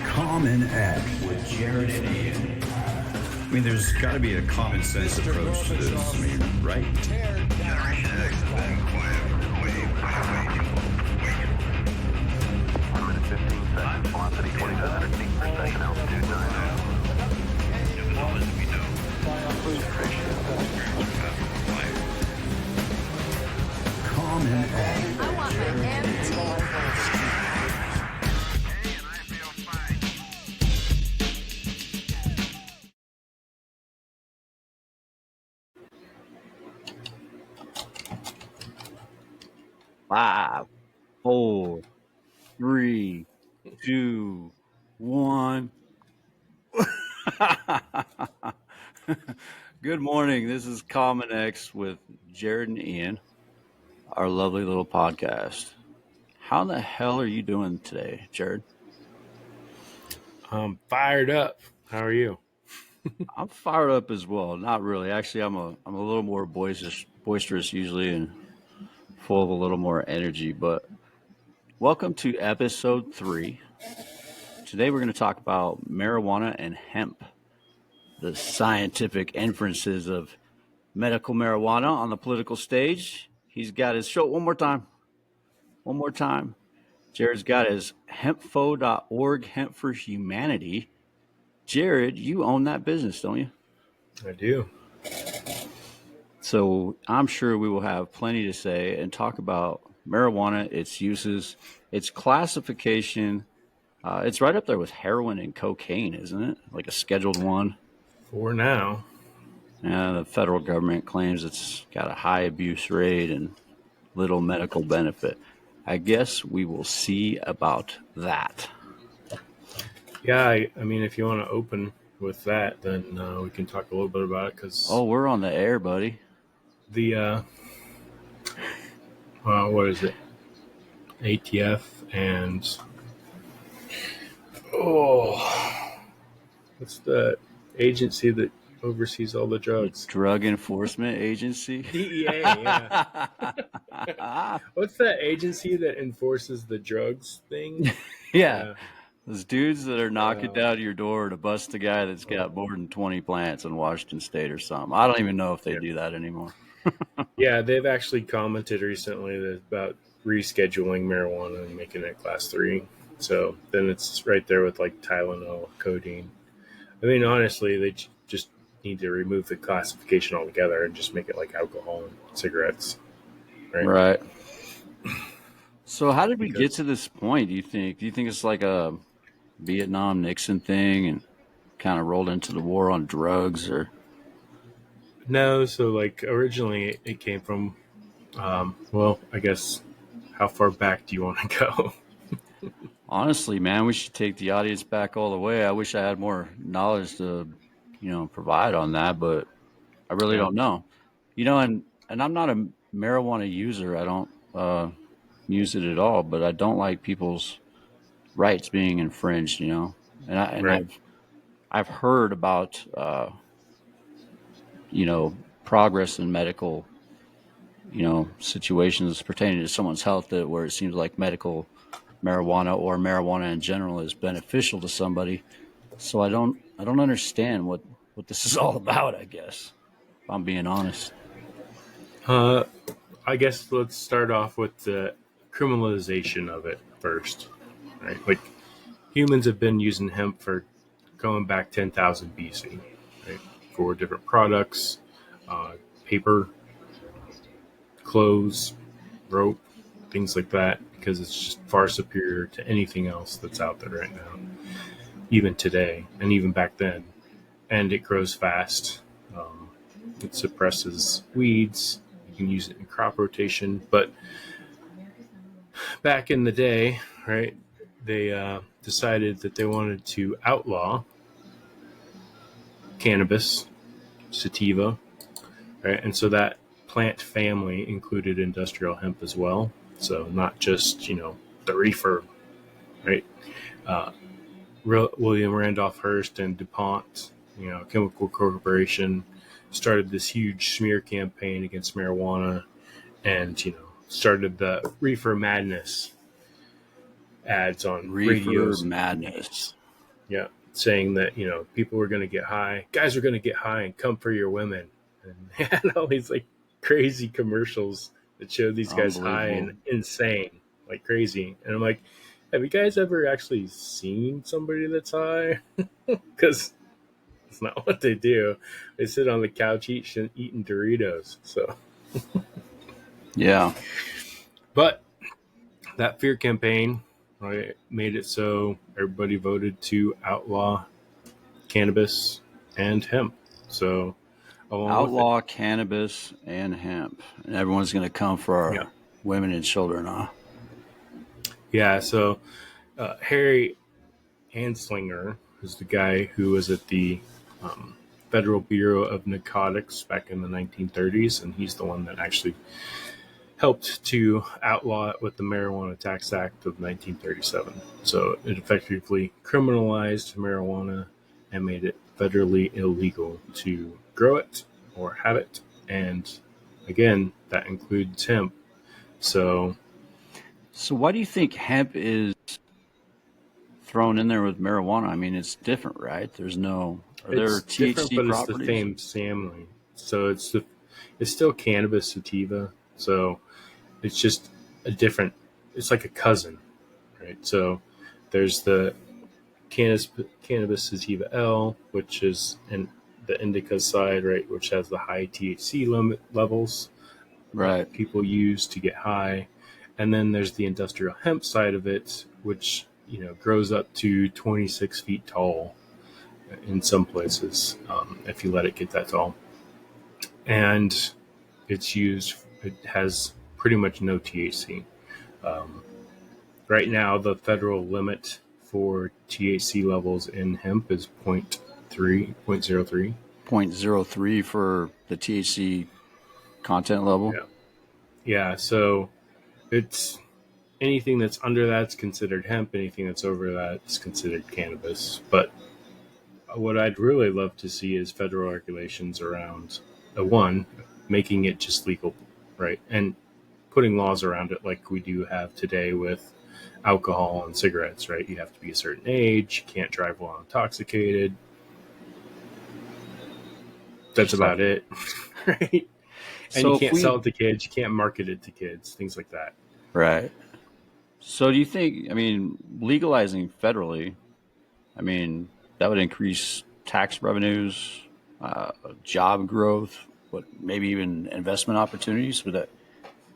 Common Ed with Jared and Ian. I mean, there's got to be a common sense approach to this. I mean, right? Generation X has been quiet. Way too quiet. 115 seconds. Velocity 2,500 feet per second. Altitude 9. As long as we know. Common Ed. I want my MT. Hey, and I feel fine. Five, 4, 3, 2, 1. Good morning. This is Common X with Jared and Ian, our lovely little podcast. How the hell are you doing today, Jared? I'm fired up. How are you? I'm fired up as well. Not really. Actually, I'm a little more boisterous usually and full of a little more energy. But welcome to episode 3. Today we're going to talk about marijuana and hemp, the scientific inferences of medical marijuana on the political stage. He's got his show one more time. Jared's got his hempfo.org, Hemp for Humanity. Jared, you own that business, don't you? I do. So I'm sure we will have plenty to say and talk about marijuana, its uses, its classification. It's right up there with heroin and cocaine, isn't it? Like a Scheduled 1. For now. The federal government claims it's got a high abuse rate and little medical benefit. I guess we will see about that. Yeah, I mean, if you want to open with that, then we can talk a little bit about it because Oh, we're on the air, buddy. the, what is it? ATF and, what's the agency that oversees all the drugs? Drug Enforcement Agency. DEA, yeah. What's that agency that enforces the drugs thing? Yeah. Those dudes that are knocking down your door to bust the guy that's got more than 20 plants in Washington State or something. I don't even know if they do that anymore. Yeah, they've actually commented recently about rescheduling marijuana and making it class 3. So then it's right there with like Tylenol, codeine. I mean, honestly, they just need to remove the classification altogether and just make it like alcohol and cigarettes. Right. So how did we get to this point, do you think? Do you think it's like a Vietnam Nixon thing and kind of rolled into the war on drugs, or? No, so like originally it came from, well, I guess, how far back do you want to go? Honestly, man, we should take the audience back all the way. I wish I had more knowledge to, provide on that, but I really don't know. And I'm not a marijuana user. I don't use it at all, but I don't like people's rights being infringed, And Right. I've heard about progress in medical situations pertaining to someone's health where it seems like medical marijuana or marijuana in general is beneficial to somebody. So I don't understand what this is all about, I guess, if I'm being honest. I guess let's start off with the criminalization of it first, right? Like humans have been using hemp for going back 10,000 BC, right? For different products, paper, clothes, rope, things like that, because it's just far superior to anything else that's out there right now, even today and even back then. And it grows fast. It suppresses weeds. You can use it in crop rotation. But back in the day, right, they decided that they wanted to outlaw cannabis sativa, right? And so that plant family included industrial hemp as well. So not just, the reefer, right? William Randolph Hearst and DuPont, Chemical Corporation, started this huge smear campaign against marijuana and, started the reefer madness. ads on Reefer radios. madness. Yeah, saying that, people were going to get high. Guys are going to get high and come for your women. And they had all these like crazy commercials that showed these guys high Unbelievable. and insane, like crazy. And I'm like, have you guys ever actually seen somebody that's high? Because it's not what they do. They sit on the couch eating Doritos. So, Yeah. but that fear campaign, right, made it so everybody voted to outlaw cannabis and hemp. So, along with it, Outlaw cannabis and hemp. And everyone's going to come for yeah, our women and children, huh? yeah. So, Harry Anslinger is the guy who was at the um, Federal Bureau of Narcotics back in the 1930s, and he's the one that actually helped to outlaw it with the Marijuana Tax Act of 1937. So it effectively criminalized marijuana and made it federally illegal to grow it or have it. And again, that includes hemp. So So why do you think hemp is thrown in there with marijuana? I mean, it's different, right? Are there it's different, THC but it's the properties? same family. So it's still cannabis sativa. So it's just a different. It's like a cousin, right? So there's the Cannabis Sativa L, which is the indica side, right, which has the high THC levels Right. people use to get high. And then there's the industrial hemp side of it, which grows up to 26 feet tall in some places, if you let it get that tall. And it has pretty much no THC. Um, right now, the federal limit for THC levels in hemp is 0.3, 0.03. 0.03 for the THC content level. Yeah. Yeah. So it's anything that's under that's considered hemp. Anything that's over that's considered cannabis. But what I'd really love to see is federal regulations around one, making it just legal, right? And putting laws around it like we do have today with alcohol and cigarettes, right? You have to be a certain age, you can't drive while intoxicated. That's Just like about it, right? And so, you if can't sell we it to kids, you can't market it to kids, things like that. right. So, do you think? I mean, legalizing federally. I mean, that would increase tax revenues, job growth, what maybe even investment opportunities. Would that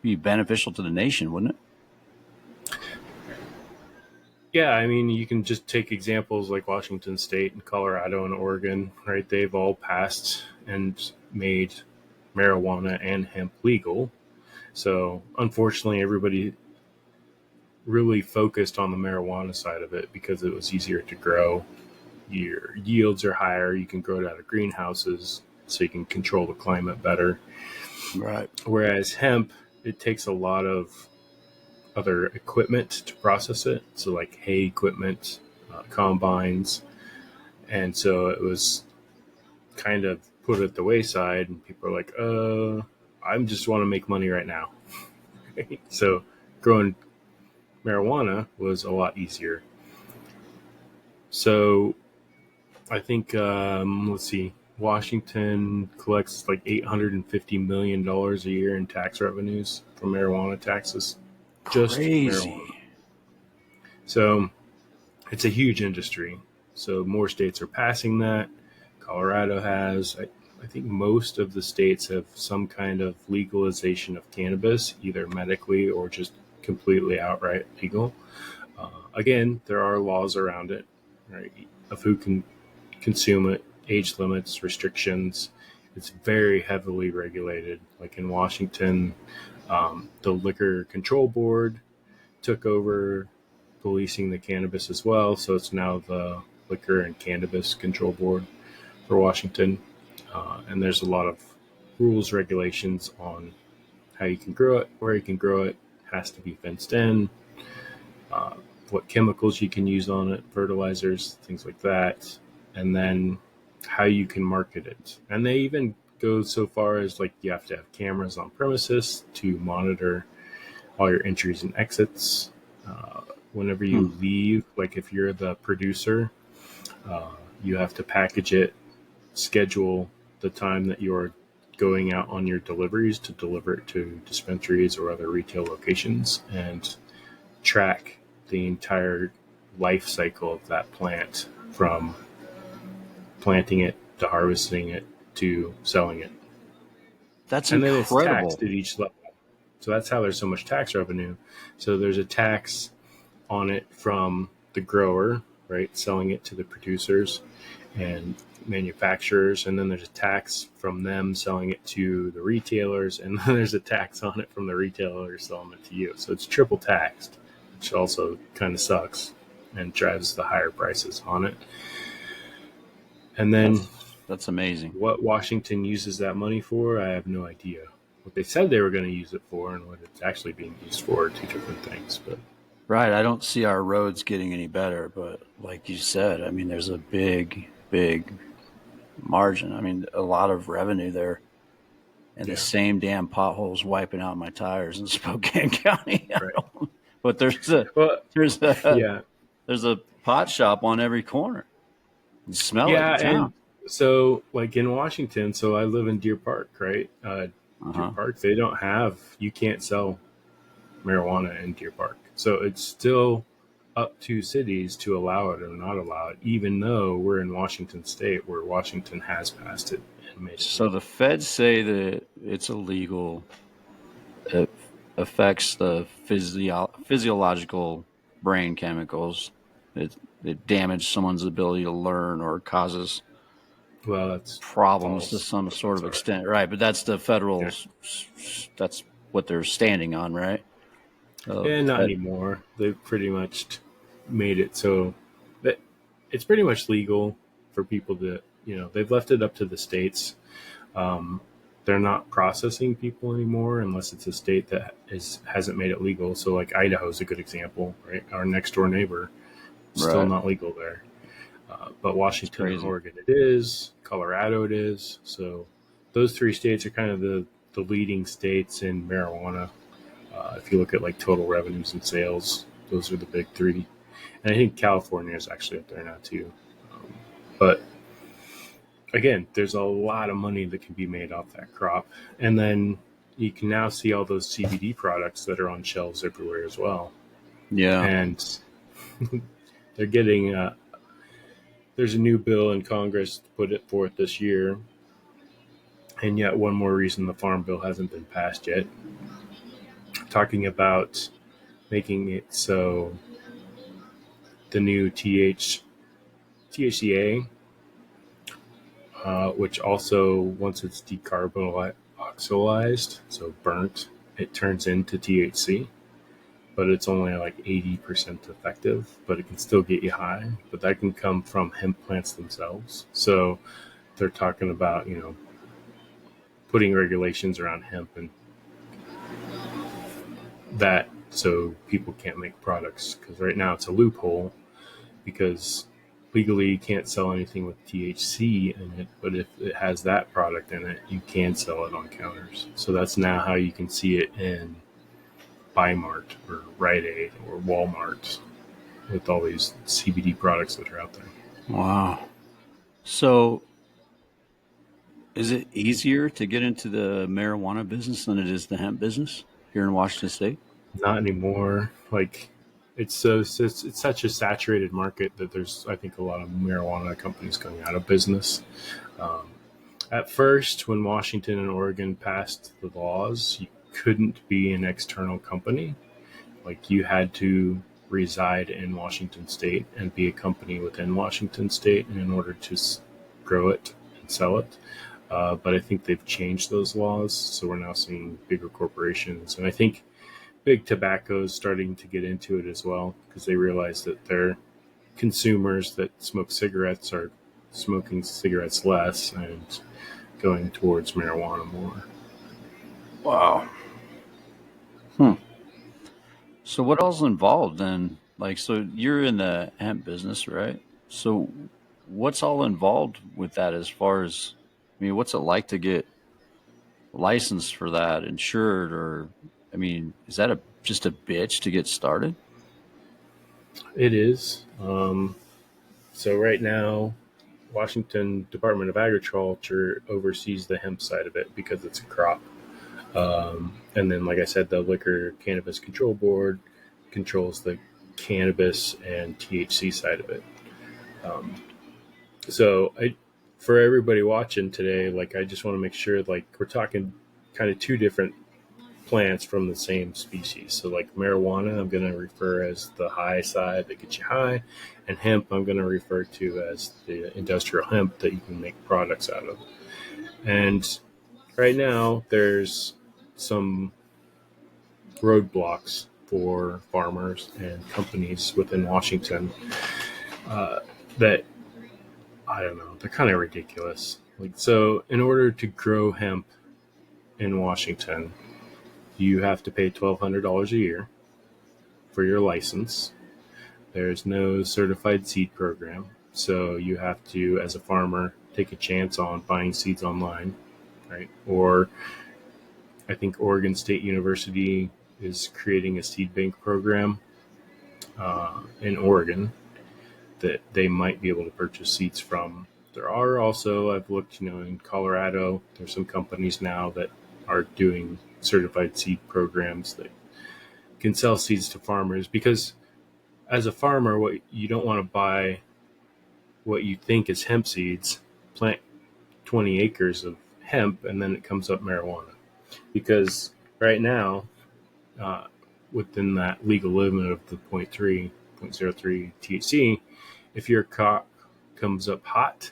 be beneficial to the nation? Wouldn't it? Yeah, I mean, you can just take examples like Washington State and Colorado and Oregon, right? They've all passed and made marijuana and hemp legal. So, unfortunately, everybody really focused on the marijuana side of it because it was easier to grow. Your yields are higher. You can grow it out of greenhouses, so you can control the climate better. Right. Whereas hemp, it takes a lot of other equipment to process it. So, like hay equipment, combines. And so it was kind of put at the wayside, and people are like, I just want to make money right now. So, growing marijuana was a lot easier. So, I think, let's see, Washington collects like $850 million a year in tax revenues from marijuana taxes, just marijuana. Crazy. So it's a huge industry. So more states are passing that. Colorado has. I think most of the states have some kind of legalization of cannabis, either medically or just completely outright legal. Again, there are laws around it, right, of who can consume it, age limits, restrictions. It's very heavily regulated. Like in Washington, the Liquor Control Board took over policing the cannabis as well. So it's now the Liquor and Cannabis Control Board for Washington. And there's a lot of rules, regulations on how you can grow it, where you can grow it, has to be fenced in, what chemicals you can use on it, fertilizers, things like that, and then how you can market it. And they even go so far as like you have to have cameras on premises to monitor all your entries and exits, whenever you leave, like if you're the producer, you have to package it, schedule the time that you're going out on your deliveries to deliver it to dispensaries or other retail locations, and track the entire life cycle of that plant from planting it to harvesting it to selling it. That's And then it's incredible. taxed at each level. So that's how there's so much tax revenue. So there's a tax on it from the grower, right, selling it to the producers and manufacturers, and then there's a tax from them selling it to the retailers, and then there's a tax on it from the retailer selling it to you. So it's triple taxed, which also kind of sucks and drives the higher prices on it. And then That's amazing. what Washington uses that money for, I have no idea. What they said they were going to use it for and what it's actually being used for are two different things. But Right. I don't see our roads getting any better, but like you said, I mean, there's a big, big margin. I mean, a lot of revenue there, and the same damn potholes wiping out my tires in Spokane County. right. But there's a Well, there's a yeah. there's a pot shop on every corner. You smell it Yeah, in and town. so like in Washington, so I live in Deer Park, right? Deer Uh-huh. Park, they don't have, you can't sell marijuana in Deer Park. So it's still up to cities to allow it or not allow it, even though we're in Washington State, where Washington has passed it and made it. So the feds say that it's illegal. It affects the physiological brain chemicals. It damages someone's ability to learn or causes Well, that's problems to false. some sort of Sorry. extent, right? But that's the federal. Yeah. That's what they're standing on, right? And not That, anymore. They've pretty much made it so that it's pretty much legal for people to, they've left it up to the states. They're not processing people anymore unless it's a state that hasn't made it legal. So, like Idaho is a good example, right? Our next door neighbor, still right. not legal there. But Washington and Crazy. Oregon it is. Colorado it is. So, those three states are kind of the leading states in marijuana. If you look at like total revenues and sales, those are the big three. And I think California is actually up there now too. But again, there's a lot of money that can be made off that crop. And then you can now see all those CBD products that are on shelves everywhere as well. Yeah. And they're getting, there's a new bill in Congress to put it forth this year. And yet, one more reason the Farm Bill hasn't been passed yet. Talking about making it so the new THCA, which also, once it's decarboxylized, so burnt, it turns into THC, but it's only like 80% effective, but it can still get you high. But that can come from hemp plants themselves. So they're talking about, putting regulations around hemp and that so people can't make products, because right now it's a loophole because legally you can't sell anything with THC in it, but if it has that product in it, you can sell it on counters. So that's now how you can see it in Bimart or Rite Aid or Walmart with all these CBD products that are out there. Wow. So, is it easier to get into the marijuana business than it is the hemp business here in Washington State? Not anymore. Like it's such a saturated market that there's, I think, a lot of marijuana companies going out of business. At first, when Washington and Oregon passed the laws, you couldn't be an external company. Like you had to reside in Washington State and be a company within Washington State in order to grow it and sell it. But I think they've changed those laws, so we're now seeing bigger corporations, and I think big tobacco is starting to get into it as well because they realize that their consumers that smoke cigarettes are smoking cigarettes less and going towards marijuana more. Wow. So what else is involved then? Like, so you're in the hemp business, right? So what's all involved with that as far as, I mean, what's it like to get licensed for that, insured, or, I mean, is that just a bitch to get started? It is. So right now, Washington Department of Agriculture oversees the hemp side of it because it's a crop. And then, like I said, the Liquor Cannabis Control Board controls the cannabis and THC side of it. Um, for everybody watching today, like I just want to make sure, like we're talking kind of two different plants from the same species. So, like marijuana, I'm going to refer as the high side that gets you high, and hemp, I'm going to refer to as the industrial hemp that you can make products out of. And right now, there's some roadblocks for farmers and companies within Washington uh, that I don't know, they're kind of ridiculous. Like, so in order to grow hemp in Washington, you have to pay $1,200 a year for your license. There's no certified seed program, so you have to, as a farmer, take a chance on buying seeds online, right? Or I think Oregon State University is creating a seed bank program in Oregon that they might be able to purchase seeds from. There are also, I've looked, in Colorado, there's some companies now that are doing certified seed programs that can sell seeds to farmers, because as a farmer, what you don't want to buy what you think is hemp seeds, plant 20 acres of hemp, and then it comes up marijuana. Because right now, uh, within that legal limit of the 0.03 THC, if your crop comes up hot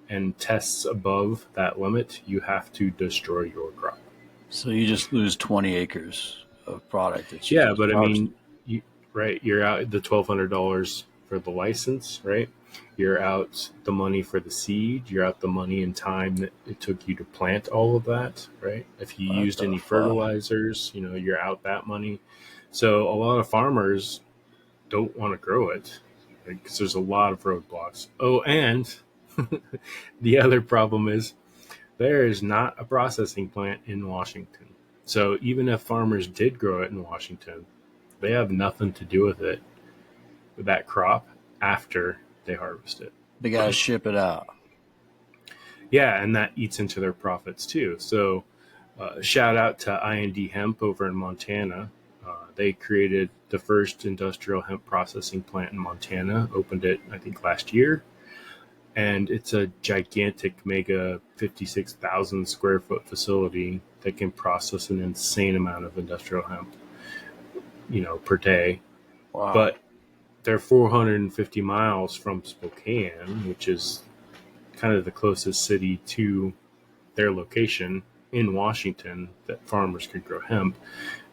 and tests above that limit, you have to destroy your crop. So you just lose 20 acres of product that you Yeah, just but I harvested. mean, right, you're out the $1,200 for the license, right? You're out the money for the seed. You're out the money and time that it took you to plant all of that, right? If you What used the any fuck? fertilizers, you're out that money. So a lot of farmers don't want to grow it because there's a lot of roadblocks. Oh, and the other problem is there is not a processing plant in Washington. So even if farmers did grow it in Washington, they have nothing to do with it, with that crop, after they harvest it. They got to ship it out. Yeah, and that eats into their profits too. So shout out to IND Hemp over in Montana. They created the first industrial hemp processing plant in Montana, opened it, I think, last year. And it's a gigantic, mega 56,000 square foot facility that can process an insane amount of industrial hemp, per day. Wow. But they're 450 miles from Spokane, which is kind of the closest city to their location in Washington that farmers could grow hemp.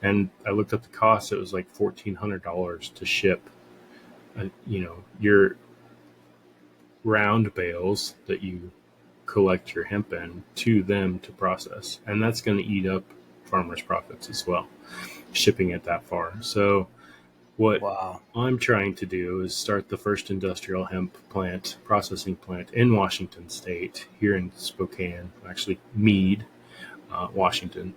And I looked up the cost; it was like $1,400 to ship, your round bales that you collect your hemp in to them to process, and that's going to eat up farmers' profits as well, shipping it that far. So what Wow. I'm trying to do is start the first industrial hemp plant, processing plant in Washington State, here in Spokane, actually Meade, Washington.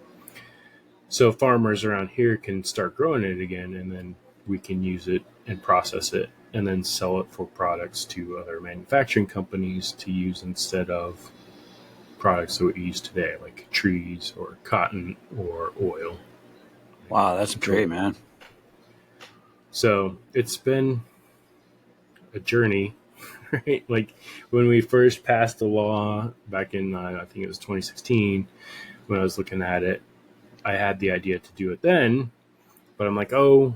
So farmers around here can start growing it again, and then we can use it and process it and then sell it for products to other manufacturing companies to use instead of products that we use today, like trees or cotton or oil. Wow, that's great, man. So it's been a journey, right? Like when we first passed the law back in, I think it was 2016, when I was looking at it, I had the idea to do it then, but I'm like, oh,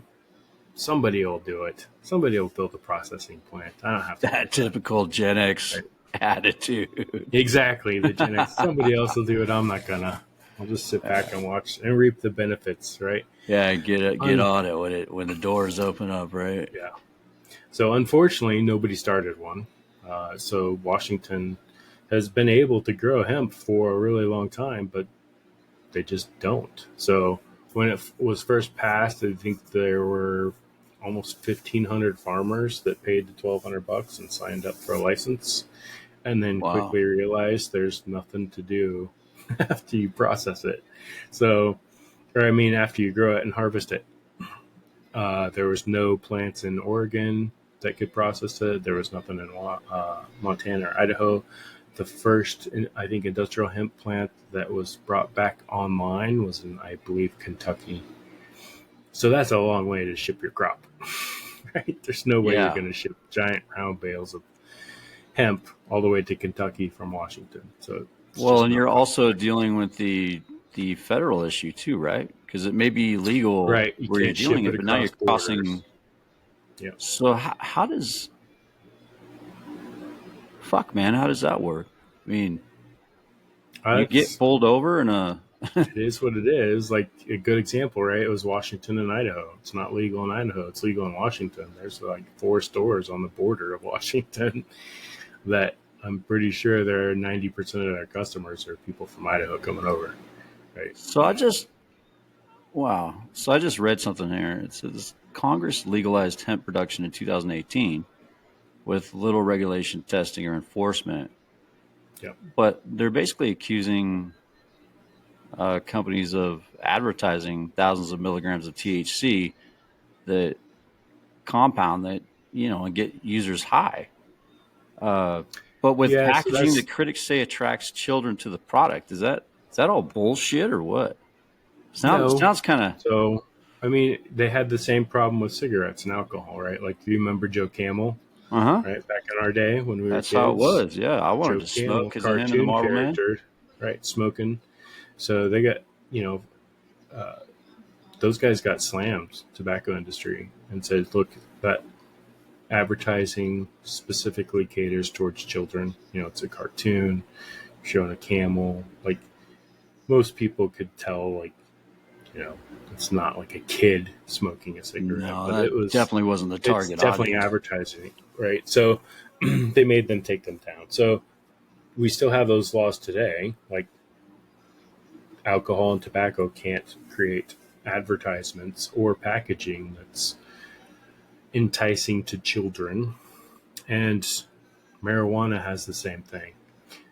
somebody will do it. Somebody will build a processing plant. I don't have to. That typical Gen X Right? attitude. Exactly, the Gen X. Somebody else will do it. I'm not gonna. I'll just sit back and watch and reap the benefits, right? Yeah, get Un- on it when the doors open up, right? yeah. So unfortunately, nobody started one. So Washington has been able to grow hemp for a really long time, but they just don't. So when it was first passed, I think there were almost 1,500 farmers that paid the $1,200 and signed up for a license, and then Wow. quickly realized there's nothing to do after you process it. So, or I mean, after you grow it and harvest it. There was no plants in Oregon that could process it. There was nothing in Montana or Idaho. The first, I think, industrial hemp plant that was brought back online was in, I believe, Kentucky. So that's a long way to ship your crop, right? There's no way you're Yeah. going to ship giant round bales of hemp all the way to Kentucky from Washington. So it's Well, just and not you're cost also effective. dealing with the federal issue too, right? Because it may be legal Right. You where you're can't dealing ship it it, but now you're across borders. crossing. Yeah. So how does fuck, man? How does that work? I mean, you get That's pulled over in a it is what it is. Like a good example, right? It was Washington and Idaho. It's not legal in Idaho. It's legal in Washington. There's like 4 stores on the border of Washington that I'm pretty sure they're 90% of their customers are people from Idaho coming over. Right. So I just wow. So I just read something here. It says Congress legalized hemp production in 2018 with little regulation, testing, or enforcement. Yep. But they're basically accusing companies of advertising thousands of milligrams of THC that compound that and get users high. Uh, but with Yeah. So packaging that's that critics say attracts children to the product, is that all bullshit or what? no. Sounds kind of. So, I mean, they had the same problem with cigarettes and alcohol, right? Like, do you remember Joe Camel, Uh huh. right? Back in our day when we were That's how it kids, was. Yeah, I wanted Joe to smoke Camel, because of him and the cartoon Marvel Man. character, right? Smoking. So they got, uh, those guys got slammed, tobacco industry, and said, look, that advertising specifically caters towards children. It's a cartoon showing a camel. Like, most people could tell, like, you know, it's not like a kid smoking a cigarette, No, but that definitely wasn't the it's target definitely audience. advertising, right? So they made them take them down. So we still have those laws today. Like, alcohol and tobacco can't create advertisements or packaging that's enticing to children. And marijuana has the same thing.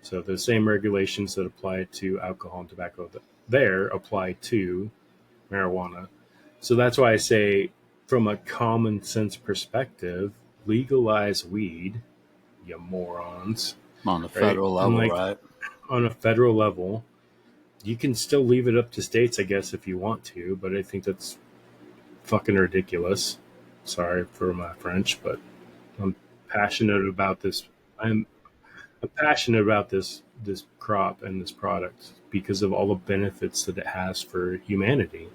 So the same regulations that apply to alcohol and tobacco there apply to marijuana. So that's why I say, from a common sense perspective, legalize weed, you morons, On the right? federal And level, like, right? on a federal level, you can still leave it up to states, I guess, if you want to, but I think that's fucking ridiculous. Sorry for my French, but I'm passionate about this. I'm passionate about this crop and this product because of all the benefits that it has for humanity.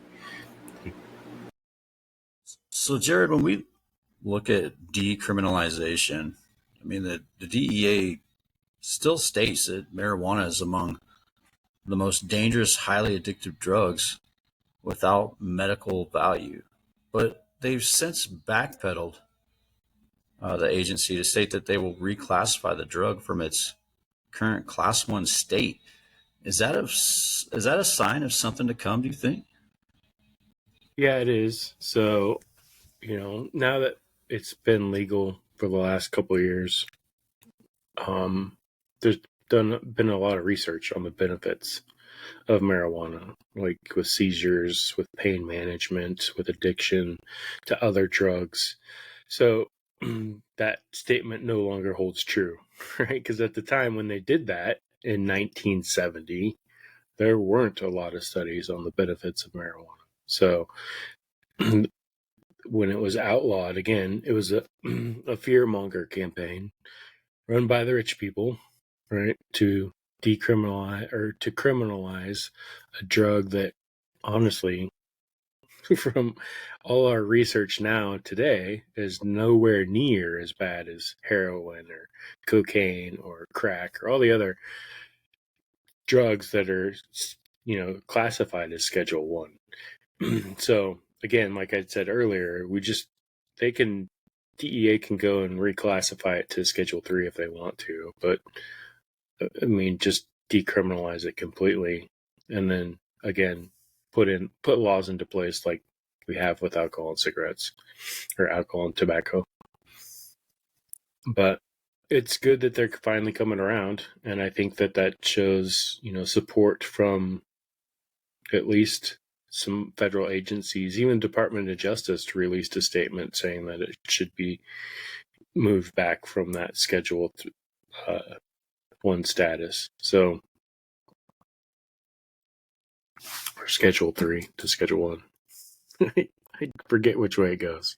So, Jared, when we look at decriminalization, I mean, the DEA still states that marijuana is among the most dangerous, highly addictive drugs without medical value. But they've since backpedaled the agency to state that they will reclassify the drug from its current class one state. Is that a sign of something to come? Do you think? Yeah, it is. So, now that it's been legal for the last couple of years, there's been a lot of research on the benefits of marijuana, like with seizures, with pain management, with addiction to other drugs. So that statement no longer holds true, right? Because at the time when they did that in 1970, there weren't a lot of studies on the benefits of marijuana. So when it was outlawed, again, it was a fear monger campaign run by the rich people, right, to decriminalize or to criminalize a drug that, honestly, from all our research now today, is nowhere near as bad as heroin or cocaine or crack or all the other drugs that are, classified as Schedule One. So again, like I said earlier, they can DEA can go and reclassify it to Schedule 3 if they want to, but I mean, just decriminalize it completely, and then again, put laws into place like we have with alcohol and cigarettes or alcohol and tobacco. But it's good that they're finally coming around, and I think that shows support from at least some federal agencies, even Department of Justice, released a statement saying that it should be moved back from that Schedule 1 status. So, or Schedule 3 to Schedule 1. I forget which way it goes.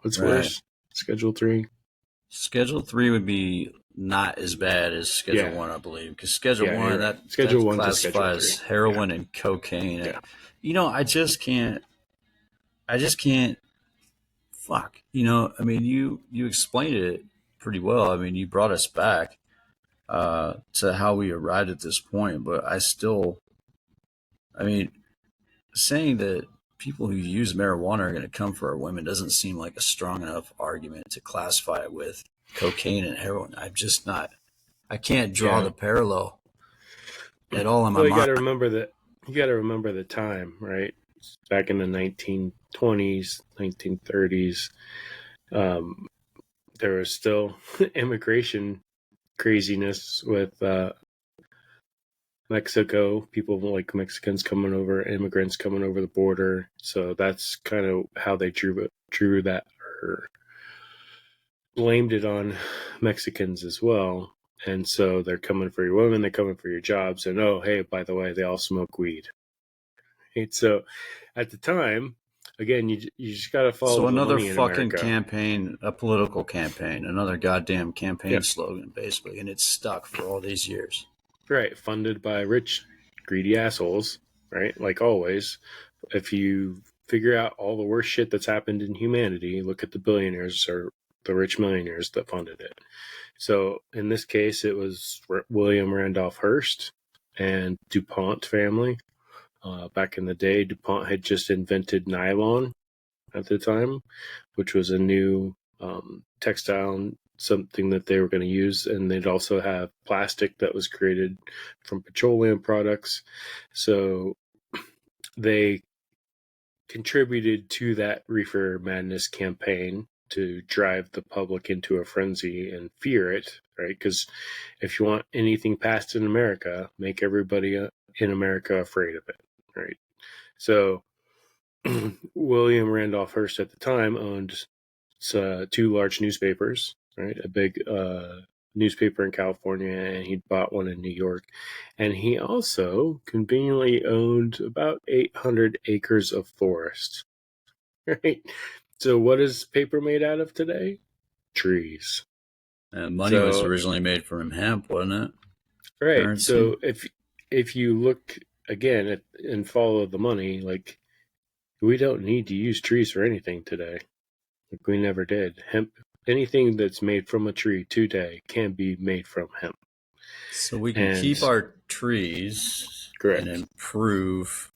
What's worse? Schedule 3? Schedule 3 would be not as bad as Schedule 1, I believe, because Schedule 1 right. that Schedule 1 classifies heroin and cocaine. Yeah. You know, I just can't. Fuck. You know, I mean, you explained it pretty well. I mean, you brought us back to how we arrived at this point, but I mean, saying that people who use marijuana are going to come for our women doesn't seem like a strong enough argument to classify it with cocaine and heroin. I'm just not. I can't draw the parallel at all in my mind. You got to remember that. You got to remember the time, right? Back in the 1920s, 1930s, there was still immigration craziness with Mexico, people like Mexicans coming over, immigrants coming over the border. So that's kind of how they drew that, or blamed it on Mexicans as well. And so they're coming for your women, they're coming for your jobs, and oh, hey, by the way, they all smoke weed. Right? So at the time, again, you just got to follow. So another the money fucking campaign, a political campaign, another goddamn campaign slogan, basically, and it's stuck for all these years. Right, funded by rich, greedy assholes, right? Like always. If you figure out all the worst shit that's happened in humanity, look at the billionaires or the rich millionaires that funded it. So in this case, it was William Randolph Hearst and DuPont family. Back in the day, DuPont had just invented nylon at the time, which was a new textile, something that they were going to use. And they'd also have plastic that was created from petroleum products. So they contributed to that reefer madness campaign to drive the public into a frenzy and fear it, right? Because if you want anything passed in America, make everybody in America afraid of it, right? So William Randolph Hearst at the time owned 2 large newspapers, right? A big newspaper in California, and he'd bought one in New York. And he also conveniently owned about 800 acres of forest, right? So what is paper made out of today? Trees. Money was originally made from hemp, wasn't it? Right. Currency. So if you look again and follow the money, like, we don't need to use trees for anything today. Like, we never did. Hemp, anything that's made from a tree today can be made from hemp. So we can keep our trees, correct, and improve.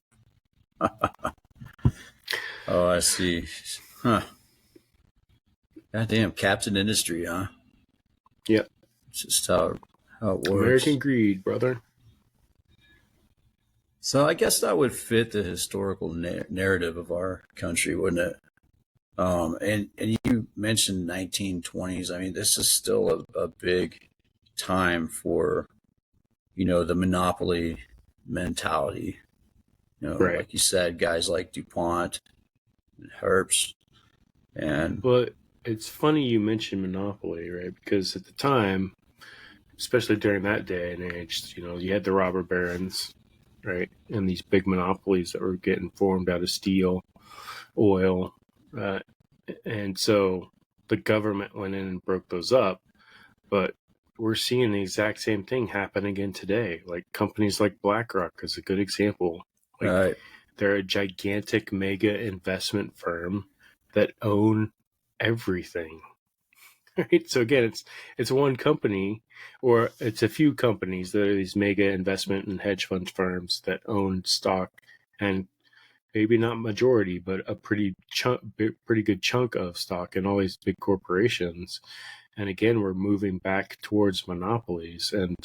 Oh, I see. Huh. Goddamn, Captain Industry, huh? Yep. It's just how it works. American greed, brother. So I guess that would fit the historical narrative of our country, wouldn't it? And you mentioned 1920s. I mean, this is still a big time for, the monopoly mentality. Right. Like you said, guys like DuPont and Herbst. And well, it's funny you mentioned monopoly, right? Because at the time, especially during that day and age, you had the robber barons, right? And these big monopolies that were getting formed out of steel, oil, and so the government went in and broke those up. But we're seeing the exact same thing happen again today. Like companies like BlackRock is a good example. Like, they're a gigantic mega investment firm that own everything. Right? So again, it's one company, or it's a few companies that are these mega investment and hedge fund firms that own stock, and maybe not majority, but a pretty good chunk of stock in all these big corporations. And again, we're moving back towards monopolies, and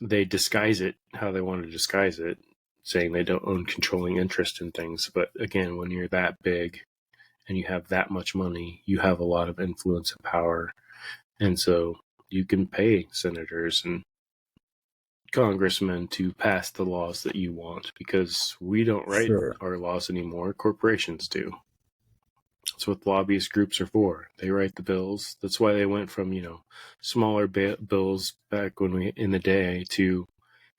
they disguise it how they want to disguise it, saying they don't own controlling interest in things. But again, when you're that big and you have that much money, you have a lot of influence and power. And so you can pay senators and congressmen to pass the laws that you want, because we don't write Sure. our laws anymore. Corporations do. That's what lobbyist groups are for. They write the bills. That's why they went from, smaller bills back in the day to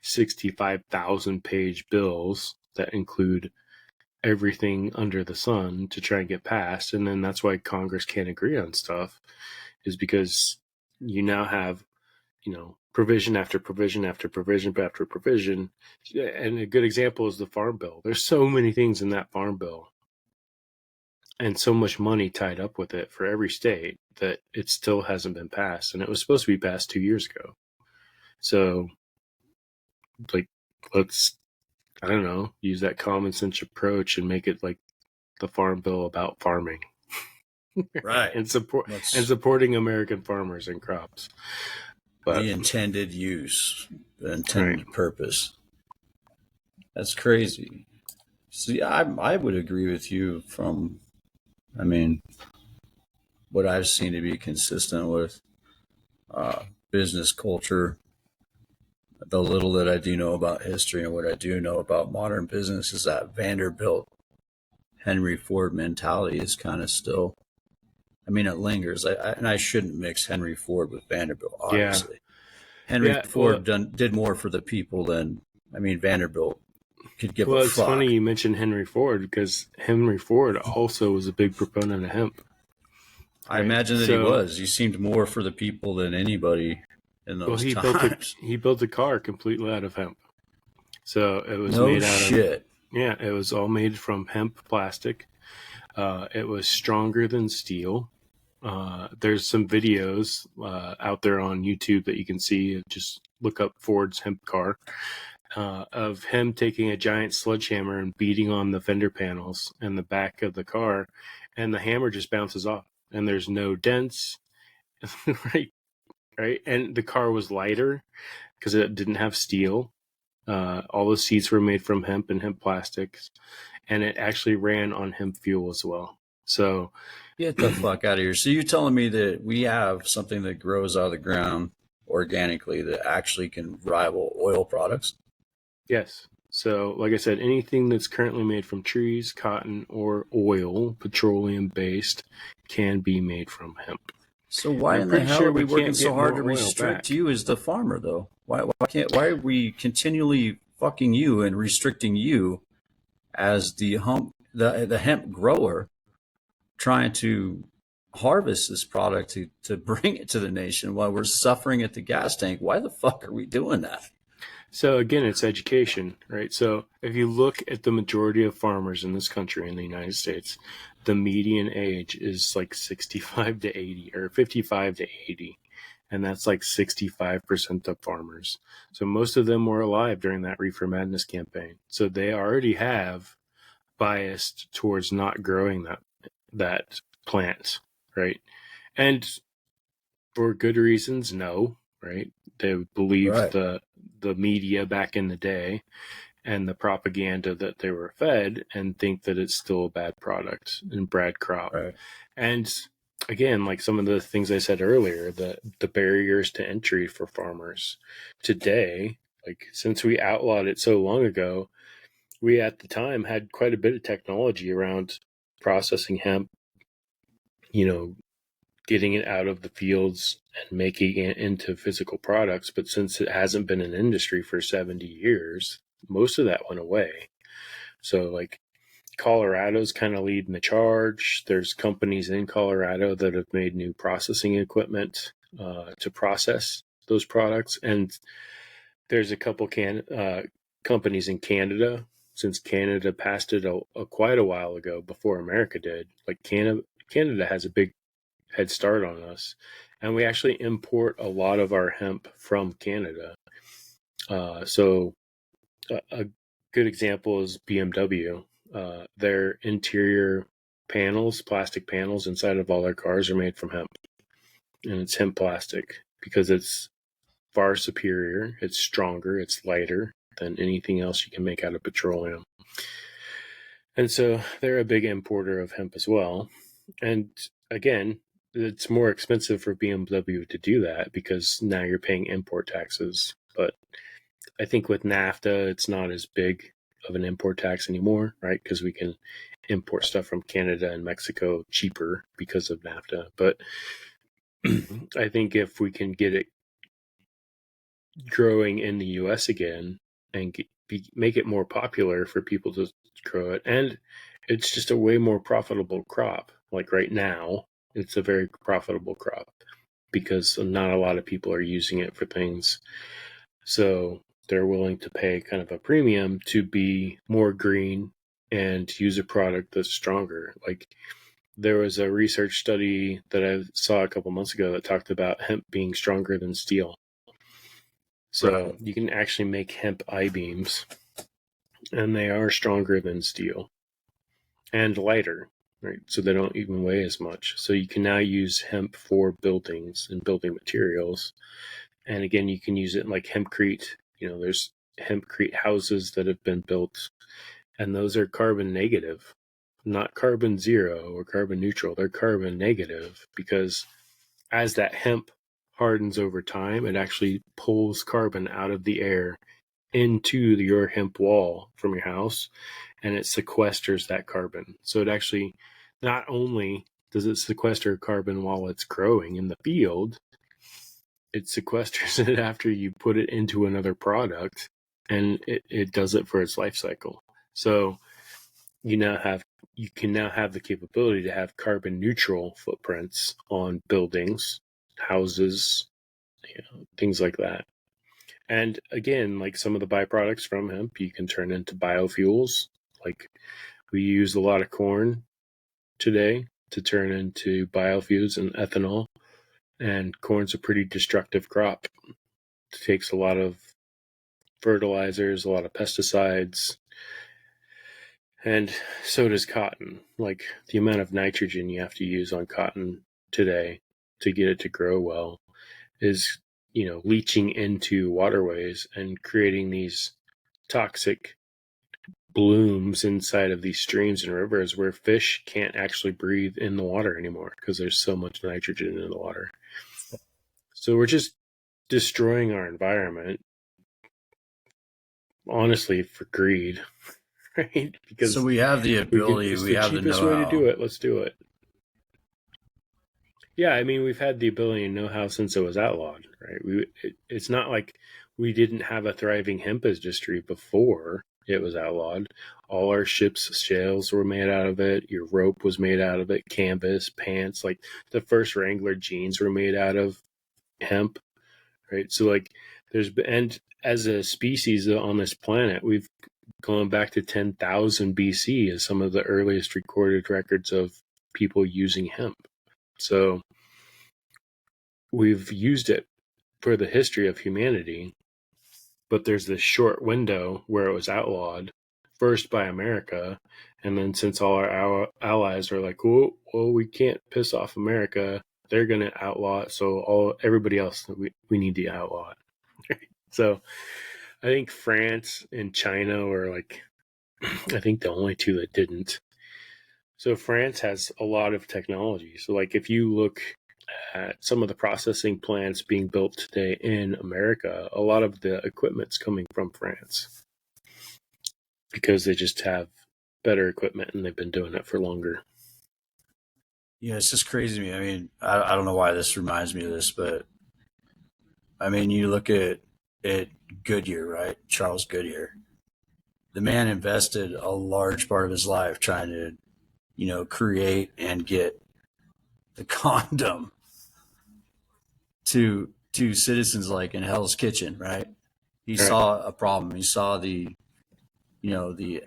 65,000 page bills that include everything under the sun to try and get passed. And then that's why Congress can't agree on stuff, is because you now have, provision after provision after provision after provision. And a good example is the Farm Bill. There's so many things in that Farm Bill and so much money tied up with it for every state that it still hasn't been passed. And it was supposed to be passed 2 years ago. So, like, let's, I don't know, use that common sense approach and make it like the Farm Bill about farming. Right. and supporting American farmers and crops. But the intended use, the intended purpose. That's crazy. See, I would agree with you from, what I've seen to be consistent with business culture, the little that I do know about history and what I do know about modern business is that Vanderbilt, Henry Ford mentality is kind of still, it lingers. And I shouldn't mix Henry Ford with Vanderbilt, obviously. Yeah. Henry Ford did more for the people than, Vanderbilt could give a fuck. Well, it's funny you mentioned Henry Ford, because Henry Ford also was a big proponent of hemp. I imagine that he was. He seemed more for the people than anybody in those times. He built a car completely out of hemp. So it was made out of... Yeah, it was all made from hemp plastic. It was stronger than steel. There's some videos out there on YouTube that you can see. Just look up Ford's hemp car, of him taking a giant sledgehammer and beating on the fender panels and the back of the car, and the hammer just bounces off, and there's no dents. right. And the car was lighter because it didn't have steel. All the seats were made from hemp and hemp plastics, and it actually ran on hemp fuel as well. So get the fuck out of here. So you're telling me that we have something that grows out of the ground organically that actually can rival oil products? Yes. So, like I said, anything that's currently made from trees, cotton, or oil, petroleum-based, can be made from hemp. So why in the hell are we working so hard to restrict you as the farmer, though? Why are we continually fucking you and restricting you as the hemp grower, trying to harvest this product to bring it to the nation while we're suffering at the gas tank? Why the fuck are we doing that? So again, it's education, right? So if you look at the majority of farmers in this country, in the United States, the median age is like 65 to 80 or 55 to 80. And that's like 65% of farmers. So most of them were alive during that Reefer Madness campaign. So they already have biased towards not growing that plant, right? And for good reasons, no, right? They believe the media back in the day and the propaganda that they were fed, and think that it's still a bad product and bad crop. Right. And again, like some of the things I said earlier, the barriers to entry for farmers today, like since we outlawed it so long ago, we at the time had quite a bit of technology around processing hemp, getting it out of the fields and making it into physical products. But since it hasn't been an industry for 70 years, most of that went away. So like Colorado's kind of leading the charge. There's companies in Colorado that have made new processing equipment to process those products. And there's a couple companies in Canada, since Canada passed it quite a while ago before America did. Like Canada has a big head start on us, and we actually import a lot of our hemp from Canada. So a good example is BMW. Their interior panels, plastic panels inside of all their cars, are made from hemp, and it's hemp plastic because it's far superior, it's stronger, it's lighter than anything else you can make out of petroleum. And so they're a big importer of hemp as well. And again, it's more expensive for BMW to do that because now you're paying import taxes. But I think with NAFTA, it's not as big of an import tax anymore, right? Because we can import stuff from Canada and Mexico cheaper because of NAFTA. But I think if we can get it growing in the U.S. again and make it more popular for people to grow it, and it's just a way more profitable crop. Like right now, it's a very profitable crop because not a lot of people are using it for things. So they're willing to pay kind of a premium to be more green and use a product that's stronger. Like there was a research study that I saw a couple months ago that talked about hemp being stronger than steel. So Right. you can actually make hemp I-beams, and they are stronger than steel and lighter, right? So they don't even weigh as much. So you can now use hemp for buildings and building materials. And again, you can use it in like hempcrete. There's hempcrete houses that have been built, and those are carbon negative, not carbon zero or carbon neutral. They're carbon negative because as that hemp hardens over time, it actually pulls carbon out of the air into your hemp wall from your house, and it sequesters that carbon. So it actually, not only does it sequester carbon while it's growing in the field, it sequesters it after you put it into another product, and it does it for its life cycle. So you can now have the capability to have carbon neutral footprints on buildings, houses, things like that. And again, like some of the byproducts from hemp, you can turn into biofuels. Like we use a lot of corn today to turn into biofuels and ethanol. And corn's a pretty destructive crop. It takes a lot of fertilizers, a lot of pesticides, and so does cotton. Like the amount of nitrogen you have to use on cotton today to get it to grow well is, leaching into waterways and creating these toxic blooms inside of these streams and rivers where fish can't actually breathe in the water anymore because there's so much nitrogen in the water. So we're just destroying our environment, honestly, for greed, right? Because So we have the ability, it's we the have the cheapest way to do know-how. it. Let's do it. Yeah, I mean, we've had the ability and know-how since it was outlawed, right? It's not like we didn't have a thriving hemp industry before it was outlawed. All our ships' sails were made out of it. Your rope was made out of it. Canvas, pants, like the first Wrangler jeans were made out of hemp, right? So like and as a species on this planet, we've gone back to 10,000 BC as some of the earliest recorded records of people using hemp. So we've used it for the history of humanity, but there's this short window where it was outlawed, first by America, and then since all our allies are like, well, we can't piss off America, they're going to outlaw it, so everybody else, we need to outlaw it. So I think France and China were like, I think the only two that didn't. So France has a lot of technology. So like if you look at some of the processing plants being built today in America, a lot of the equipment's coming from France because they just have better equipment and they've been doing it for longer. Yeah, it's just crazy to me. I mean, I don't know why this reminds me of this, but I mean, you look at Goodyear, right? Charles Goodyear. The man invested a large part of his life trying to, create and get the condom to citizens like in Hell's Kitchen, right? He All right. saw a problem. He saw the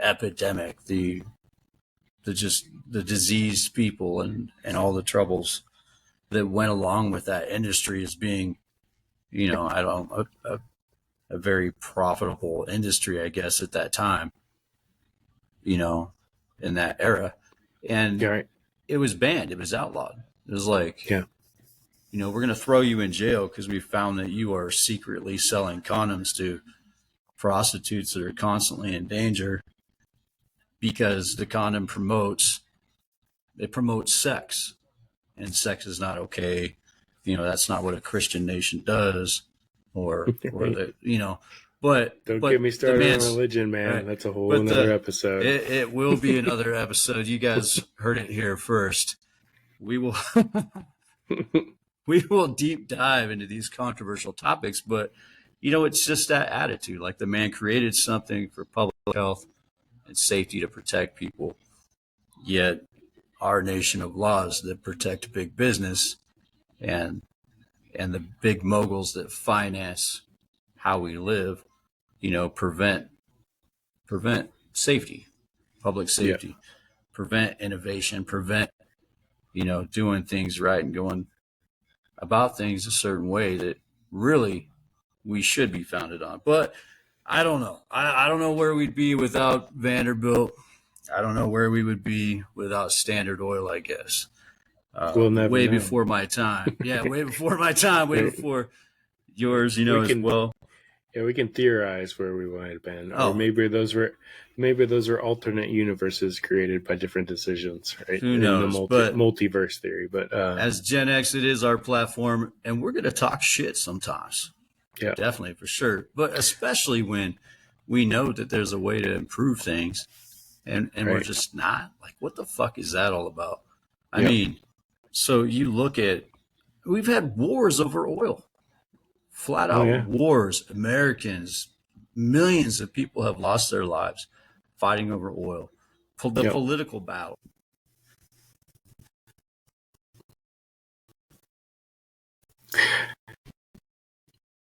epidemic, the diseased people and all the troubles that went along with that industry as being, I don't a very profitable industry, I guess, at that time, in that era. And All right. it was banned. It was outlawed. It was like, Yeah. we're going to throw you in jail because we found that you are secretly selling condoms to prostitutes that are constantly in danger because the condom promotes sex, and sex is not okay. That's not what a Christian nation does, or Right. the Don't but get me the started on man's religion, man. right. That's a whole But another episode. it will be another episode. You guys heard it here first. We will we will deep dive into these controversial topics, but it's just that attitude. Like the man created something for public health and safety to protect people, yet our nation of laws that protect big business and the big moguls that finance how we live, prevent safety, public Yeah. safety, prevent innovation, prevent doing things right and going about things a certain way that really we should be founded on. But I don't know. I don't know where we'd be without Vanderbilt. I don't know where we would be without Standard Oil, I guess. We'll never Way know. before my time. Yeah, way before my time, way before yours, We as can- well. Yeah, we can theorize where we might have been, Oh. or maybe those were alternate universes created by different decisions, right? Who In knows? the But multiverse theory. But as Gen X, it is our platform, and we're going to talk shit sometimes. yeah, Definitely, for sure. But especially when we know that there's a way to improve things, and we're Right. just not. Like, what the fuck is that all about? I Yep. mean, so you look at, we've had wars over oil. Flat out yeah. wars. Americans, millions of people have lost their lives fighting over oil. The Yep. political battle.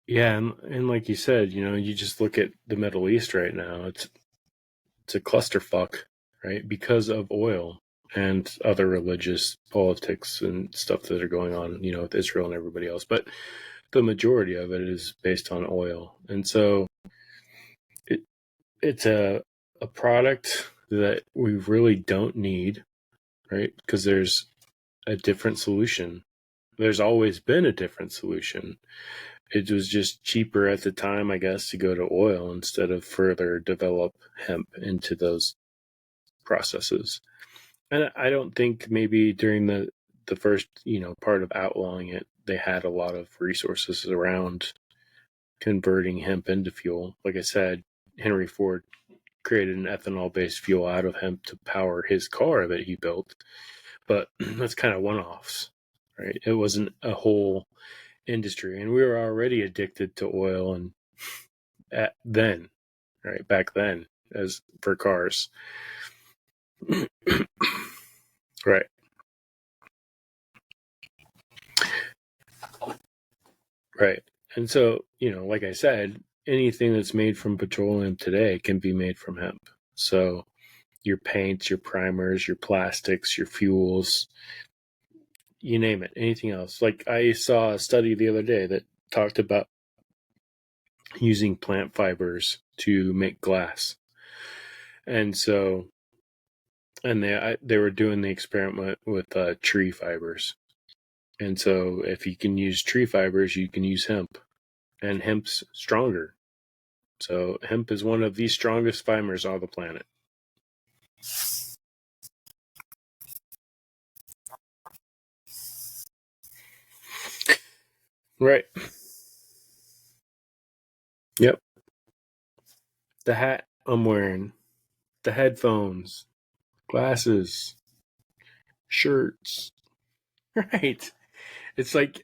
Yeah, and like you said, you just look at the Middle East right now. It's a clusterfuck, right? Because of oil and other religious politics and stuff that are going on, with Israel and everybody else. But the majority of it is based on oil, and so it's a product that we really don't need, right? Because there's a different solution. There's always been a different solution. It was just cheaper at the time, I guess, to go to oil instead of further develop hemp into those processes. And I don't think maybe during the first, part of outlawing it, they had a lot of resources around converting hemp into fuel. Like I said, Henry Ford created an ethanol-based fuel out of hemp to power his car that he built. But that's kind of one-offs, right? It wasn't a whole industry, and we were already addicted to oil and then, right, back then, as for cars. Right. Right. And so, like I said, anything that's made from petroleum today can be made from hemp. So your paints, your primers, your plastics, your fuels, you name it, anything else. Like I saw a study the other day that talked about using plant fibers to make glass. And so, and they were doing the experiment with tree fibers. And so if you can use tree fibers, you can use hemp. And hemp's stronger. So hemp is one of the strongest fibers on the planet. Right. Yep. The hat I'm wearing, the headphones, glasses, shirts. Right. It's like,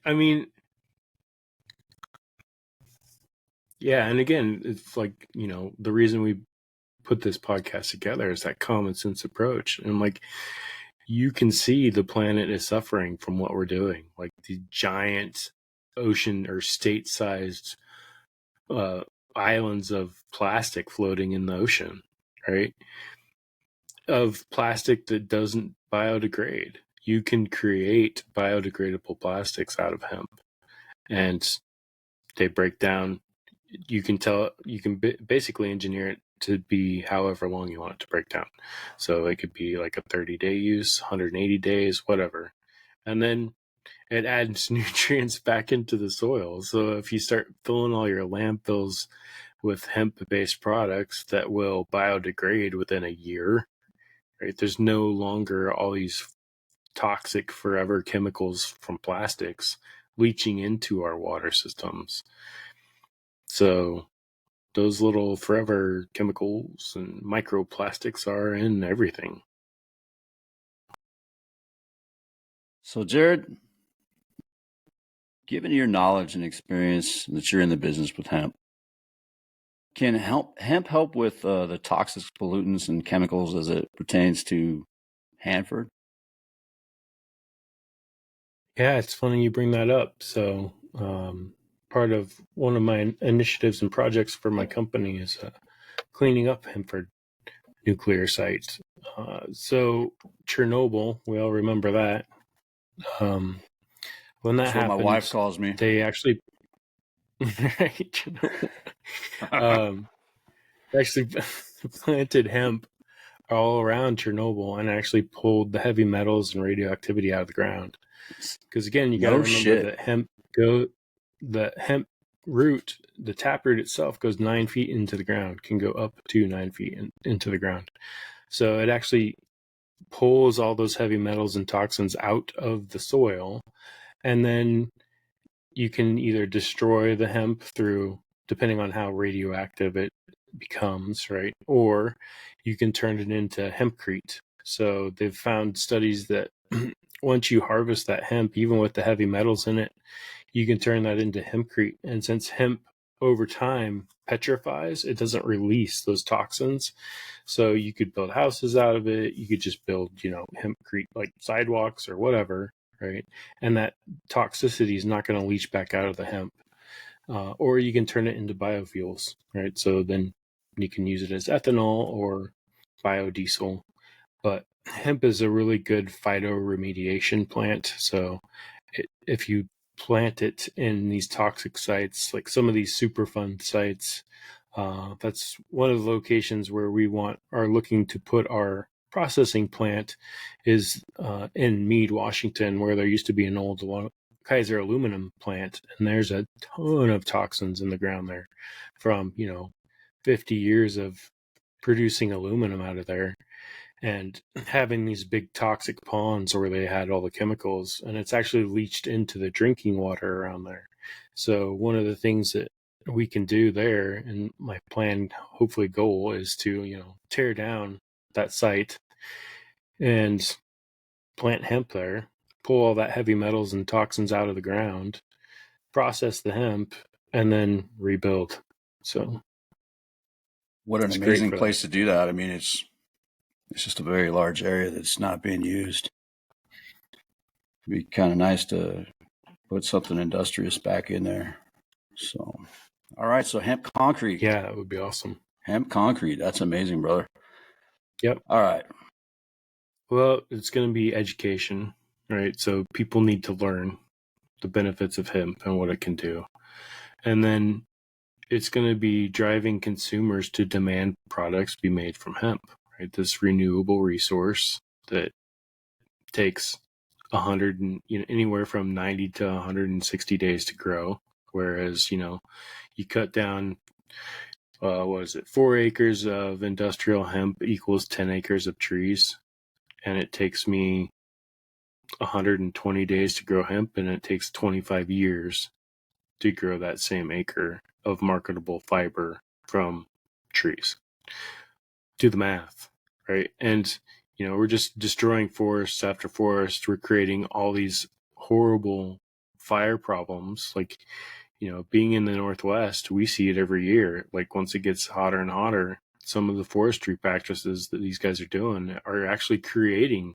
yeah, and again, it's like, the reason we put this podcast together is that common sense approach. And like, you can see the planet is suffering from what we're doing. Like the giant ocean or state-sized islands of plastic floating in the ocean, right? Of plastic that doesn't biodegrade. You can create biodegradable plastics out of hemp, and they break down. You can basically engineer it to be however long you want it to break down. So it could be like a 30-day use, 180 days, whatever. And then it adds nutrients back into the soil. So if you start filling all your landfills with hemp-based products that will biodegrade within a year, right? There's no longer all these toxic forever chemicals from plastics leaching into our water systems. So those little forever chemicals and microplastics are in everything. So, Jared, given your knowledge and experience that you're in the business with hemp, can hemp help with the toxic pollutants and chemicals as it pertains to Hanford? Yeah, it's funny you bring that up. So, part of one of my initiatives and projects for my company is cleaning up Hanford nuclear site. So, Chernobyl, we all remember that. When that That's what my happened, wife calls me. they actually right, actually planted hemp all around Chernobyl and actually pulled the heavy metals and radioactivity out of the ground. Because again, you got to No remember shit. that the hemp root, the taproot itself goes 9 feet into the ground, can go up to 9 feet into the ground. So it actually pulls all those heavy metals and toxins out of the soil, and then you can either destroy the hemp through, depending on how radioactive it becomes, right? Or you can turn it into hempcrete. So they've found studies that once you harvest that hemp, even with the heavy metals in it, you can turn that into hempcrete. And since hemp over time petrifies, it doesn't release those toxins. So you could build houses out of it. You could just build, hempcrete like sidewalks or whatever, right? And that toxicity is not going to leach back out of the hemp. Or you can turn it into biofuels, right? So then you can use it as ethanol or biodiesel. But hemp is a really good phytoremediation plant. So if you plant it in these toxic sites, like some of these Superfund sites, that's one of the locations where we are looking to put our processing plant is in Meade, Washington, where there used to be an old Kaiser aluminum plant, and there's a ton of toxins in the ground there from 50 years of producing aluminum out of there and having these big toxic ponds where they had all the chemicals, and it's actually leached into the drinking water around there. So one of the things that we can do there, and my plan, hopefully goal, is to tear down that site and plant hemp there, pull all that heavy metals and toxins out of the ground, process the hemp, and then rebuild. So What an it's great amazing for place to do that. I mean, it's just a very large area that's not being used. It'd be kind of nice to put something industrious back in there. So, all right. So hemp concrete. Yeah, that would be awesome. Hemp concrete. That's amazing, brother. Yep. All right. Well, it's going to be education, right? So people need to learn the benefits of hemp and what it can do. And then it's going to be driving consumers to demand products be made from hemp, right? This renewable resource that takes anywhere from 90 to 160 days to grow. Whereas, you cut down, 4 acres of industrial hemp equals 10 acres of trees. And it takes me 120 days to grow hemp, and it takes 25 years to grow that same acre of marketable fiber from trees. Do the math, right? And we're just destroying forest after forest. We're creating all these horrible fire problems. Like, being in the Northwest, we see it every year. Like, once it gets hotter and hotter, some of the forestry practices that these guys are doing are actually creating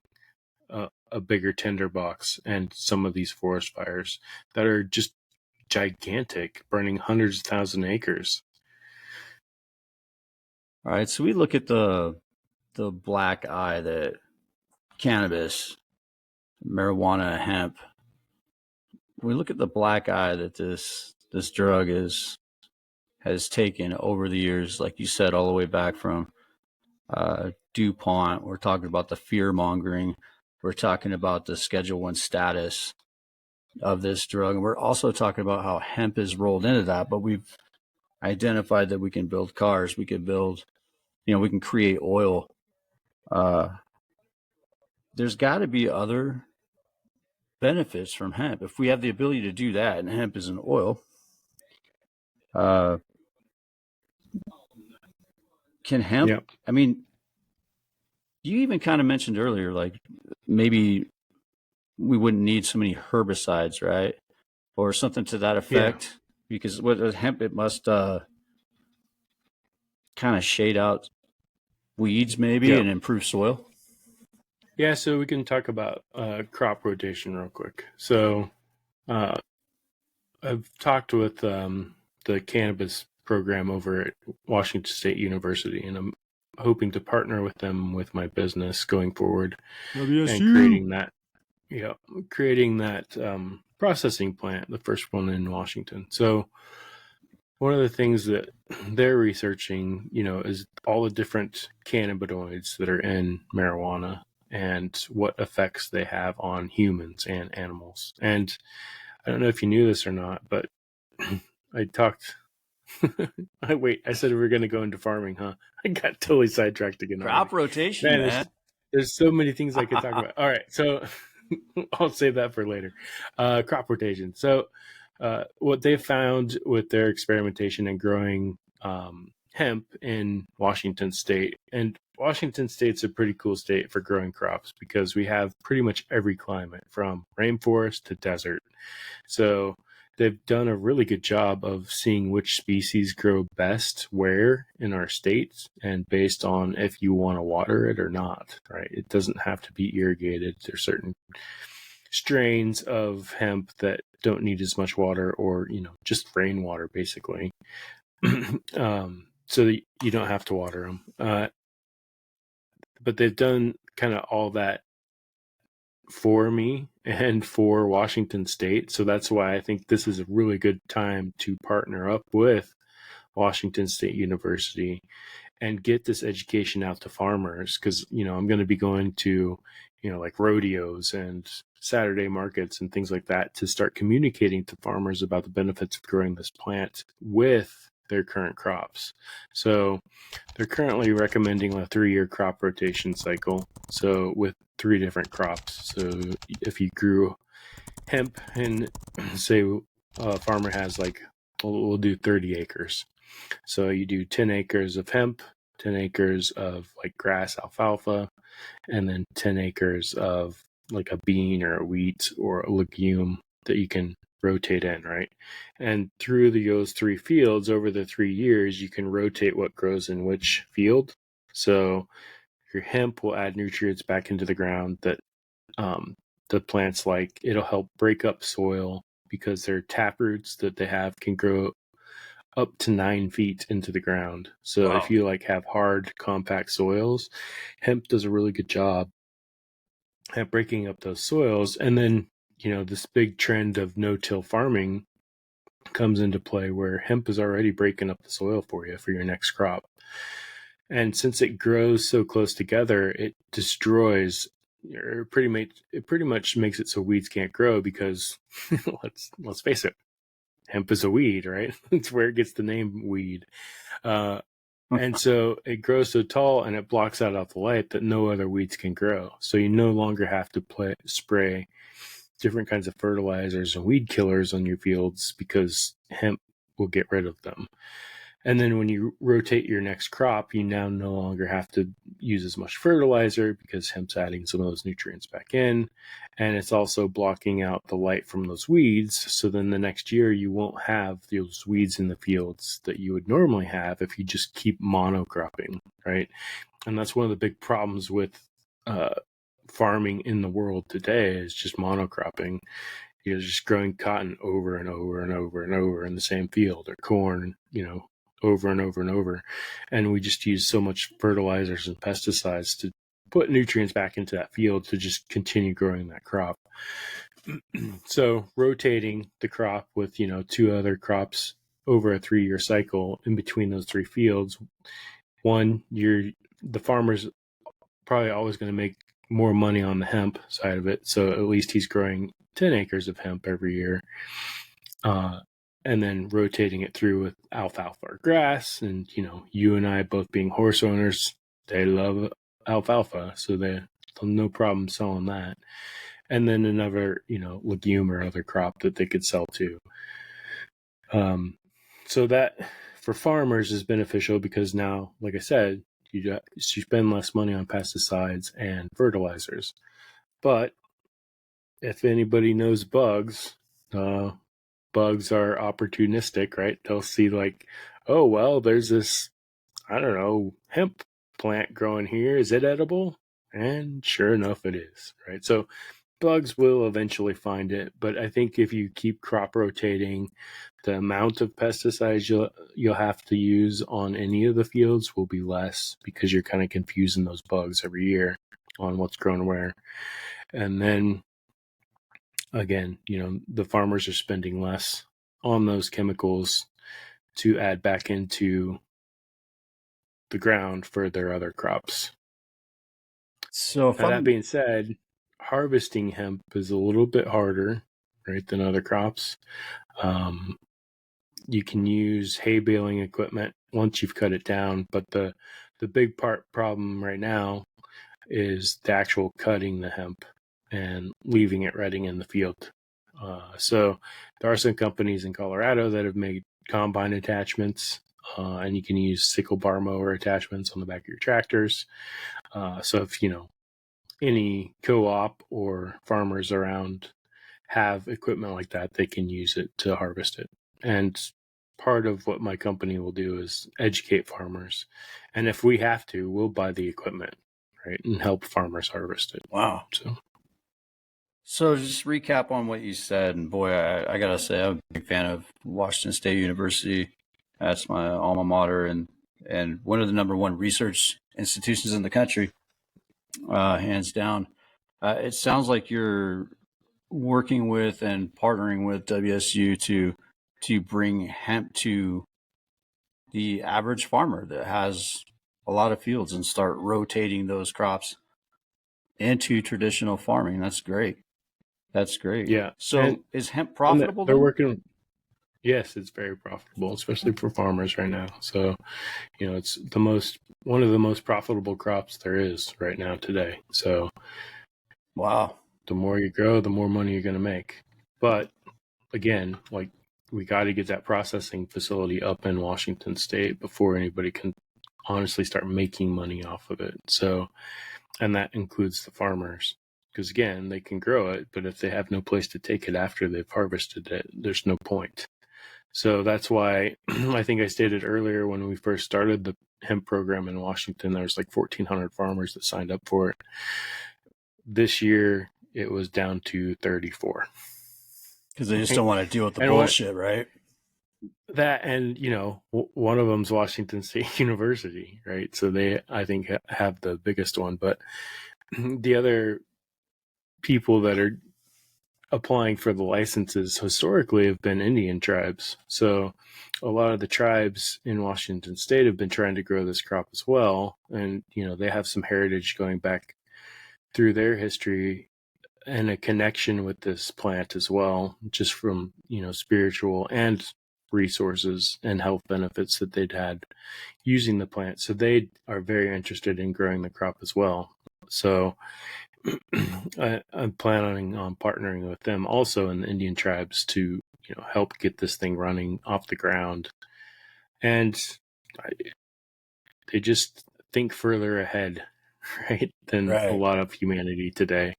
a bigger tinderbox and some of these forest fires that are just gigantic, burning hundreds of thousand acres. All right. So we look at the black eye that cannabis, marijuana, hemp. We look at the black eye that this drug has taken over the years, like you said, all the way back from DuPont. We're talking about the fear mongering. We're talking about the Schedule 1 status of this drug. And we're also talking about how hemp is rolled into that, but we've identified that we can build cars. We can build, we can create oil. There's got to be other benefits from hemp. If we have the ability to do that, and hemp is an oil, Can hemp? Yeah. I mean, you even kind of mentioned earlier, like maybe we wouldn't need so many herbicides, right? Or something to that Yeah. effect. Because with hemp, it must kind of shade out weeds, maybe, Yeah. and improve soil. Yeah. So we can talk about crop rotation real quick. So uh, I've talked with the cannabis program over at Washington State University, and I'm hoping to partner with them with my business going forward and creating that, processing plant, the first one in Washington. So one of the things that they're researching, is all the different cannabinoids that are in marijuana and what effects they have on humans and animals. And I don't know if you knew this or not, but I talked. I said we were going to go into farming, huh? I got totally sidetracked again. Crop rotation, Man, man. there's so many things I could talk about. All right, so I'll save that for later. Crop rotation. So, what they found with their experimentation and growing hemp in Washington State, and Washington State's a pretty cool state for growing crops because we have pretty much every climate from rainforest to desert. So they've done a really good job of seeing which species grow best where in our state and based on if you want to water it or not, right? It doesn't have to be irrigated. There's certain strains of hemp that don't need as much water or, just rainwater basically. So that you don't have to water them. But they've done kind of all that for me and for Washington State. So that's why I think this is a really good time to partner up with Washington State University and get this education out to farmers. Because, I'm going to be going to, like rodeos and Saturday markets and things like that to start communicating to farmers about the benefits of growing this plant with their current crops. So they're currently recommending a 3-year crop rotation cycle. So with 3 different crops. So if you grew hemp and say a farmer has we'll do 30 acres. So you do 10 acres of hemp, 10 acres of grass alfalfa, and then 10 acres of a bean or a wheat or a legume that you can rotate in, right? And through those 3 fields over the 3 years, you can rotate what grows in which field. So your hemp will add nutrients back into the ground that the plants it'll help break up soil because their tap roots that they have can grow up to 9 feet into the ground. So if you have hard, compact soils, hemp does a really good job at breaking up those soils. And then, this big trend of no-till farming comes into play where hemp is already breaking up the soil for you for your next crop. And since it grows so close together, it destroys it pretty much makes it so weeds can't grow because let's face it, hemp is a weed, right? It's where it gets the name weed. And so it grows so tall and it blocks out all the light that no other weeds can grow. So you no longer have to spray different kinds of fertilizers and weed killers on your fields because hemp will get rid of them. And then when you rotate your next crop, you now no longer have to use as much fertilizer because hemp's adding some of those nutrients back in. And it's also blocking out the light from those weeds. So then the next year, you won't have those weeds in the fields that you would normally have if you just keep monocropping, right? And that's one of the big problems with farming in the world today is just monocropping. You're just growing cotton over and over and over and over in the same field, or corn, over and over and over. And we just use so much fertilizers and pesticides to put nutrients back into that field to just continue growing that crop. So rotating the crop with, 2 other crops over a 3-year cycle in between those 3 fields, the farmer's probably always going to make more money on the hemp side of it. So at least he's growing 10 acres of hemp every year. And then rotating it through with alfalfa or grass. And, you and I both being horse owners, they love alfalfa. So they no problem selling that. And then another, legume or other crop that they could sell too. So that for farmers is beneficial because now, like I said, you spend less money on pesticides and fertilizers. But if anybody knows bugs, bugs are opportunistic, right? They'll see like, oh, well, there's this, I don't know, hemp plant growing here. Is it edible? And sure enough, it is, right? So bugs will eventually find it. But I think if you keep crop rotating, the amount of pesticides you'll have to use on any of the fields will be less because you're kind of confusing those bugs every year on what's grown where. And then again, the farmers are spending less on those chemicals to add back into the ground for their other crops. So Now, that being said, harvesting hemp is a little bit harder, right, than other crops. You can use hay baling equipment once you've cut it down, but the big problem right now is the actual cutting the hemp and leaving it rotting in the field. So there are some companies in Colorado that have made combine attachments, and you can use sickle bar mower attachments on the back of your tractors. So if any co-op or farmers around have equipment like that, they can use it to harvest it. And part of what my company will do is educate farmers. And if we have to, we'll buy the equipment, right, and help farmers harvest it. wow. So just recap on what you said, and boy, I gotta say, I'm a big fan of Washington State University. That's my alma mater, and one of the number one research institutions in the country, hands down. It sounds like you're working with and partnering with WSU to bring hemp to the average farmer that has a lot of fields and start rotating those crops into traditional farming. That's great. That's great. Yeah. So And is hemp profitable? they're then? working. Yes, it's very profitable, especially for farmers right now. So, it's one of the most profitable crops there is right now today. So, Wow. the more you grow, the more money you're going to make. But again, like, we got to get that processing facility up in Washington State before anybody can honestly start making money off of it. So, and that includes the farmers. Because again, they can grow it, but if they have no place to take it after they've harvested it, there's no point. So that's why I think I stated earlier when we first started the hemp program in Washington, there was like 1,400 farmers that signed up for it. This year, it was down to 34. Because they just don't want to deal with the And bullshit, right? That, and one of them's Washington State University, right? So they, I think, have the biggest one. But the other people that are applying for the licenses historically have been Indian tribes. So a lot of the tribes in Washington State have been trying to grow this crop as well. And, they have some heritage going back through their history and a connection with this plant as well, just from, spiritual and resources and health benefits that they'd had using the plant. So they are very interested in growing the crop as well. So I'm planning on partnering with them also in the Indian tribes to, help get this thing running off the ground. And they just think further ahead, right, than a lot of humanity today.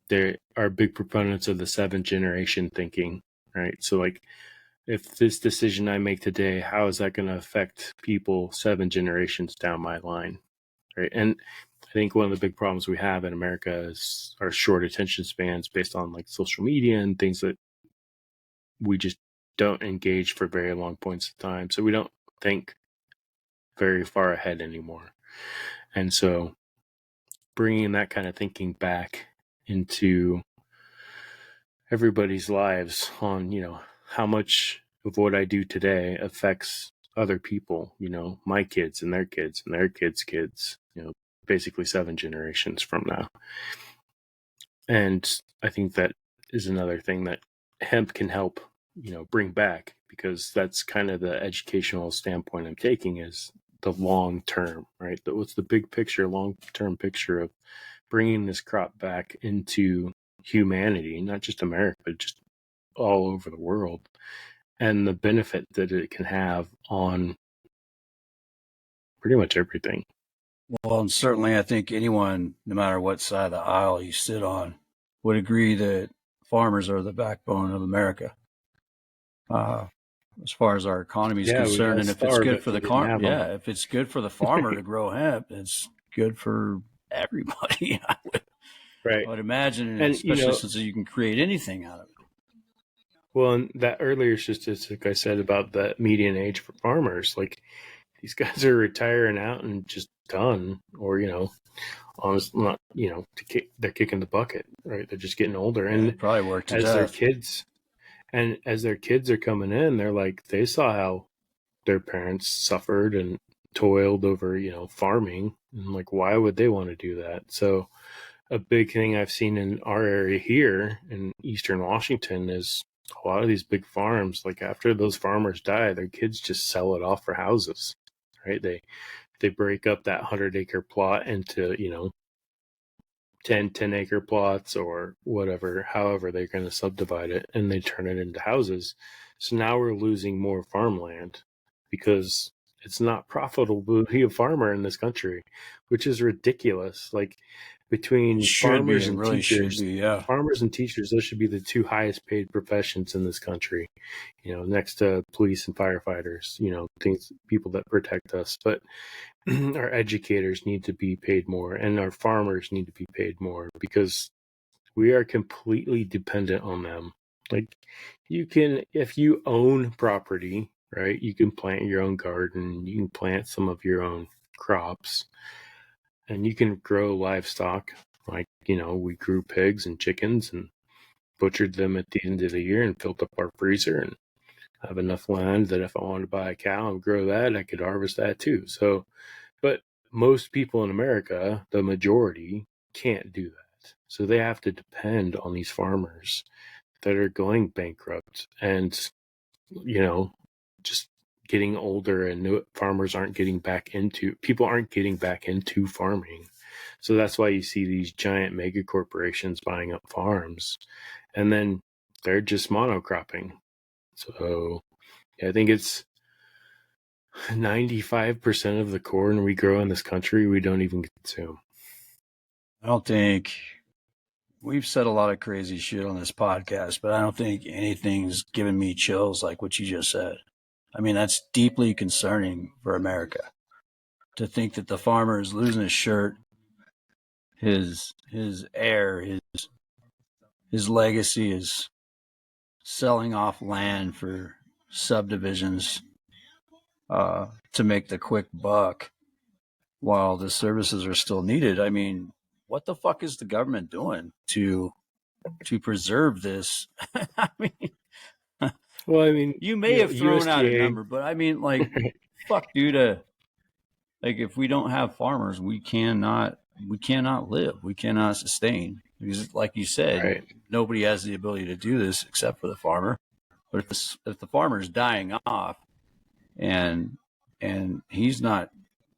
They are big proponents of the 7th generation thinking, right? So like, if this decision I make today, how is that going to affect people 7 generations down my line, right? And I think one of the big problems we have in America is our short attention spans based on like social media and things that we just don't engage for very long points of time. So we don't think very far ahead anymore. And so bringing that kind of thinking back into everybody's lives on, how much of what I do today affects other people, my kids and their kids and their kids' kids, basically 7 generations from now. And I think that is another thing that hemp can help, bring back, because that's kind of the educational standpoint I'm taking, is the long term, right? What's the big picture, long term picture of bringing this crop back into humanity, not just America, but just all over the world. and the benefit that it can have on pretty much everything. Well, and certainly I think anyone, no matter what side of the aisle you sit on, would agree that farmers are the backbone of America. As far as our economy is Yeah, we'd concerned, all and if it's starve good if for we the didn't have them. if it's good for the farmer to grow hemp, it's good for everybody. I Right. would imagine, And, especially since you can create anything out of it. well, and that earlier statistic I said about the median age for farmers, like these guys are retiring out and just done, or, honest, not, they're kicking the bucket, right? They're just getting older. Yeah, And probably work to as their death. kids, are coming in, they're like, they saw how their parents suffered and toiled over, farming. And like, why would they want to do that? So a big thing I've seen in our area here in Eastern Washington is a lot of these big farms, like after those farmers die, their kids just sell it off for houses, right? They break up that 100-acre plot into, 10-acre plots or whatever, however they're going to subdivide it, and they turn it into houses. So now we're losing more farmland because it's not profitable to be a farmer in this country, which is ridiculous. Like between Should be, farmers it and really should teachers, be, yeah. those should be the two highest paid professions in this country, next to police and firefighters, things, people that protect us. But our educators need to be paid more and our farmers need to be paid more because we are completely dependent on them. Like if you own property, right, you can plant your own garden, you can plant some of your own crops, and you can grow livestock. Like, we grew pigs and chickens and butchered them at the end of the year and filled up our freezer and have enough land that if I wanted to buy a cow and grow that, I could harvest that too. So, but most people in America, the majority, can't do that. So they have to depend on these farmers that are going bankrupt and, just getting older, and farmers aren't getting back into, people aren't getting back into farming. So that's why you see these giant mega corporations buying up farms, and then they're just monocropping. So I think it's 95% of the corn we grow in this country we don't even consume. I don't think we've said a lot of crazy shit on this podcast, but I don't think anything's given me chills like what you just said. I mean, that's deeply concerning for America to think that the farmer is losing his shirt, his heir, his legacy is selling off land for subdivisions to make the quick buck while the services are still needed. I mean, what the fuck is the government doing to preserve this? I mean, Well, I mean, you may have thrown out a USDA, number, but I mean, like, fuck, dude. Like, if we don't have farmers, we cannot live. We cannot sustain. Because, like you said, right? nobody has the ability to do this except for the farmer. But if the farmer is dying off, and he's not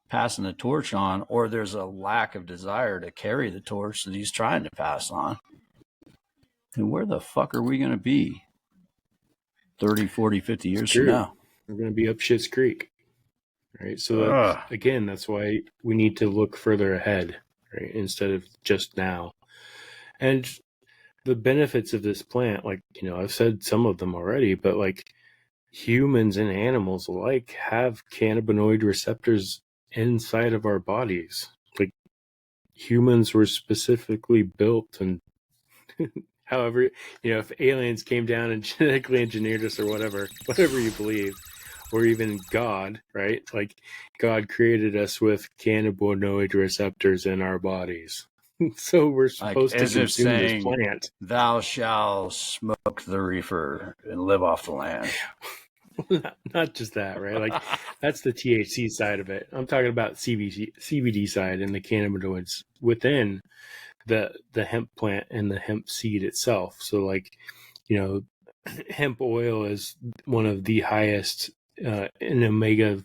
passing the torch on, or there's a lack of desire to carry the torch that he's trying to pass on, then where the fuck are we going to be 30, 40, 50 years from now? We're going to be up shit's creek, right? So that's why we need to look further ahead, right, instead of just now. And the benefits of this plant, like, I've said some of them already, but like humans and animals alike have cannabinoid receptors inside of our bodies. Like humans were specifically built, and however, if aliens came down and genetically engineered us or whatever you believe, or even God, right? Like God created us with cannabinoid receptors in our bodies. So we're supposed to consume this plant. Thou shalt smoke the reefer and live off the land. Not just that, right? Like that's the THC side of it. I'm talking about CBD side and the cannabinoids within the hemp plant and the hemp seed itself. So like, hemp oil is one of the highest in omega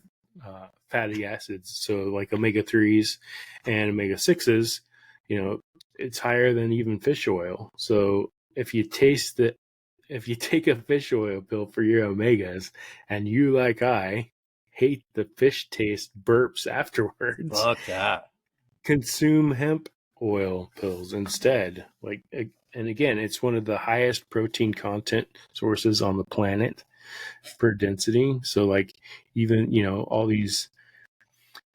fatty acids. So like omega-3s and omega-6s, it's higher than even fish oil. So if you taste if you take a fish oil pill for your omegas, and you, like I, hate the fish taste burps afterwards, Fuck that. consume hemp oil pills instead. Like, and again, it's one of the highest protein content sources on the planet per density. So, like, even, all these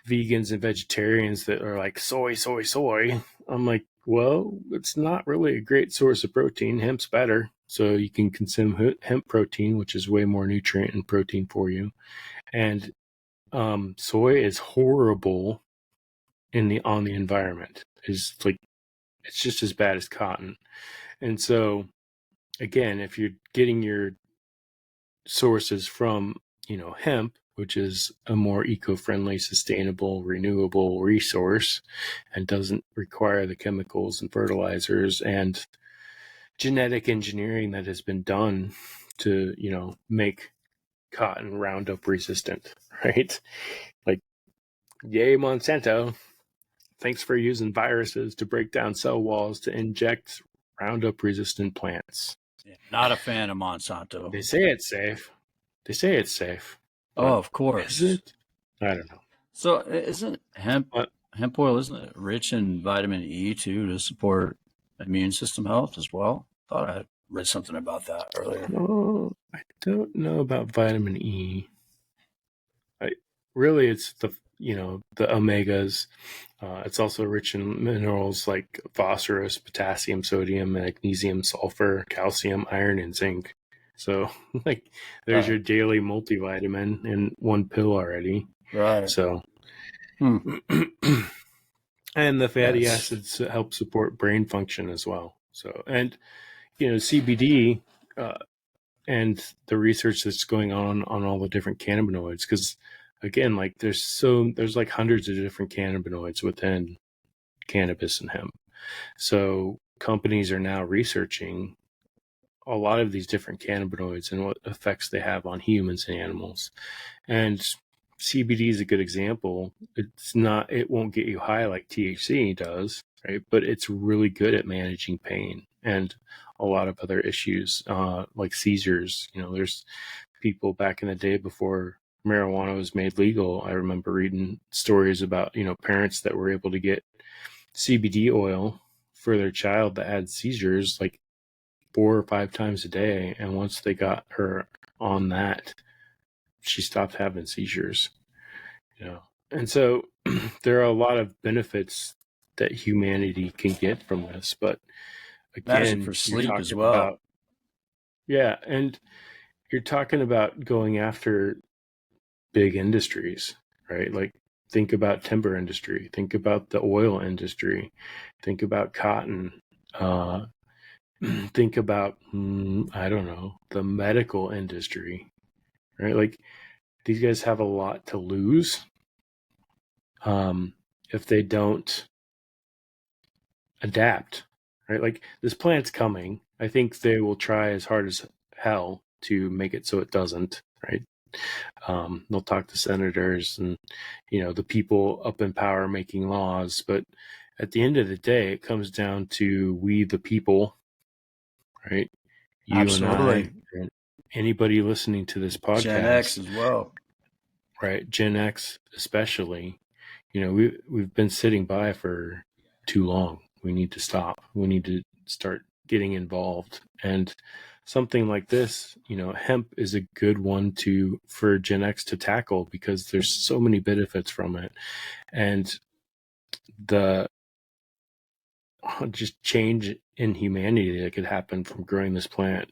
vegans and vegetarians that are like soy, soy, soy. I'm like, well, it's not really a great source of protein. Hemp's better. So you can consume hemp protein, which is way more nutrient and protein for you. And soy is horrible on the environment. It's just as bad as cotton. And so again, if you're getting your sources from, hemp, which is a more eco-friendly, sustainable, renewable resource and doesn't require the chemicals and fertilizers and genetic engineering that has been done to, make cotton Roundup resistant, right? Like, yay, Monsanto. Thanks for using viruses to break down cell walls to inject Roundup resistant plants. Yeah, not a fan of Monsanto. They say it's safe. Oh, of course. Is it? I don't know. So isn't hemp oil, isn't it rich in vitamin E too to support immune system health as well? Thought I read something about that earlier. Oh, I don't know about vitamin E. Really, it's the omegas. It's also rich in minerals like phosphorus, potassium, sodium, magnesium, sulfur, calcium, iron, and zinc. So, like, there's your daily multivitamin in one pill already. Right. So, and the fatty acids help support brain function as well. So, and CBD and the research that's going on all the different cannabinoids, because again, like there's like hundreds of different cannabinoids within cannabis and hemp. So companies are now researching a lot of these different cannabinoids and what effects they have on humans and animals. And CBD is a good example. It won't get you high like THC does, right? But it's really good at managing pain and a lot of other issues, like seizures. There's people back in the day before marijuana was made legal. I remember reading stories about, parents that were able to get CBD oil for their child that had seizures like 4 or 5 times a day. And once they got her on that, she stopped having seizures. And so there are a lot of benefits that humanity can get from this. But again, for sleep as well. And you're talking about going after big industries, right? Like, think about timber industry, think about the oil industry, think about cotton, think about I don't know, the medical industry, right? Like, these guys have a lot to lose if they don't adapt, right? Like, this plant's coming. I think they will try as hard as hell to make it so it doesn't, right? They'll talk to senators and the people up in power making laws, but at the end of the day, it comes down to we the people, right? You Absolutely. and I, and anybody listening to this podcast, Gen X as well, right? Gen X especially. We've been sitting by for too long. We need to stop. We need to start getting involved. And something like this, hemp is a good one for Gen X to tackle because there's so many benefits from it. And the just change in humanity that could happen from growing this plant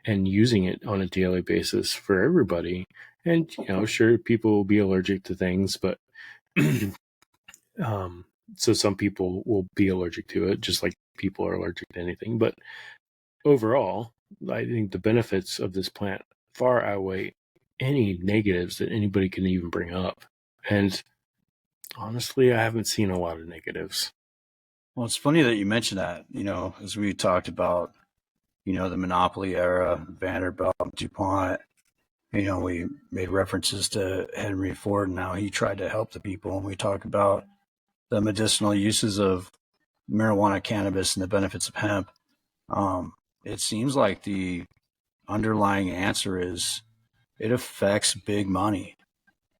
and using it on a daily basis for everybody. And, sure, people will be allergic to things, but so some people will be allergic to it, just like people are allergic to anything. But overall, I think the benefits of this plant far outweigh any negatives that anybody can even bring up. And honestly, I haven't seen a lot of negatives. Well, it's funny that you mentioned that, as we talked about, the monopoly era, Vanderbilt, DuPont, we made references to Henry Ford and how he tried to help the people. And we talked about the medicinal uses of marijuana, cannabis, and the benefits of hemp. It seems like the underlying answer is it affects big money.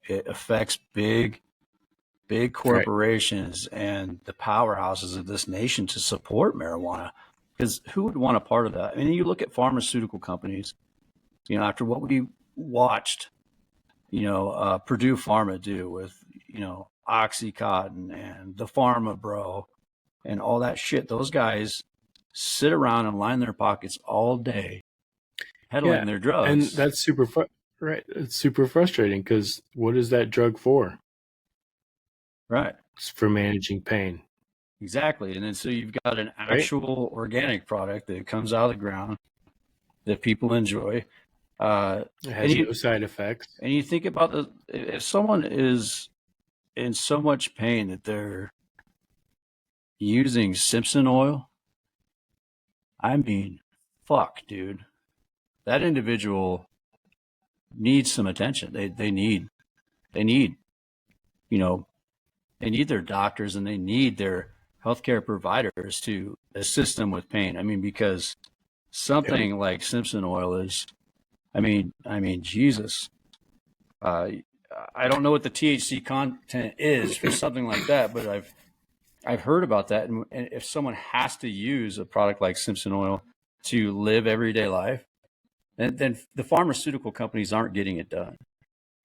It affects big corporations and the powerhouses of this nation to support marijuana. Because who would want a part of that? I mean, you look at pharmaceutical companies, after what we watched, Purdue Pharma do with, Oxycontin and the Pharma Bro and all that shit. Those guys sit around and line their pockets all day peddling their drugs. And that's right. It's super frustrating because what is that drug for? Right. It's for managing pain. Exactly. And then so you've got an actual organic product that comes out of the ground that people enjoy. It has no side effects. And you think about if someone is in so much pain that they're using Simpson oil, I mean, fuck, dude. That individual needs some attention. They need their doctors and they need their healthcare providers to assist them with pain. I mean, because something like Simpson oil is, I mean, Jesus. I don't know what the THC content is for something like that, but I've heard about that. And if someone has to use a product like Simpson oil to live everyday life, then the pharmaceutical companies aren't getting it done.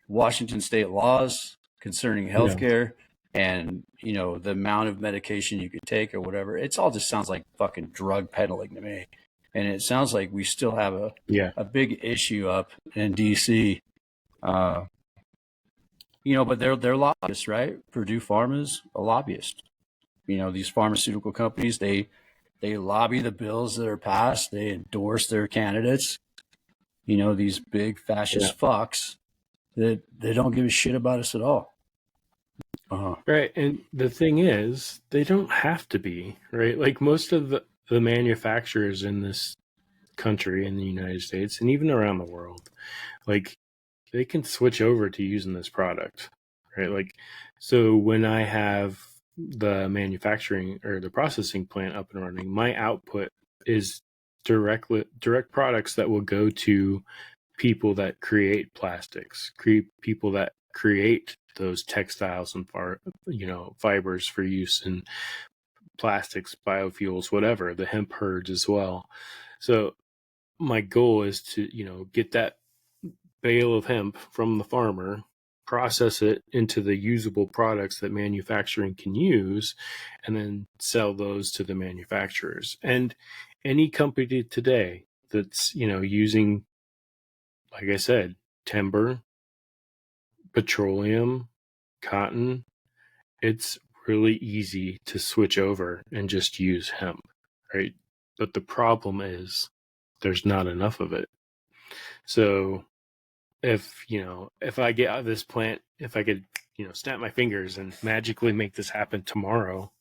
Washington state laws concerning healthcare and, the amount of medication you could take or whatever, it's all just sounds like fucking drug peddling to me. And it sounds like we still have a big issue up in DC. But they're lobbyists, right? Purdue Pharma is a lobbyist. These pharmaceutical companies, they lobby the bills that are passed. They endorse their candidates. These big fascist fucks that they don't give a shit about us at all. Right. And the thing is, they don't have to be, right? Like most of the manufacturers in this country, in the United States, and even around the world, like they can switch over to using this product, right? Like, so when I have the manufacturing or the processing plant up and running, my output is direct products that will go to people that create plastics, people that create those textiles and fibers for use in plastics, biofuels, whatever, the hemp herds as well. So my goal is to, get that bale of hemp from the farmer, process it into the usable products that manufacturing can use, and then sell those to the manufacturers. And any company today that's, using, like I said, timber, petroleum, cotton, it's really easy to switch over and just use hemp, right? But the problem is there's not enough of it. So if I get out of this plant, if I could, snap my fingers and magically make this happen tomorrow,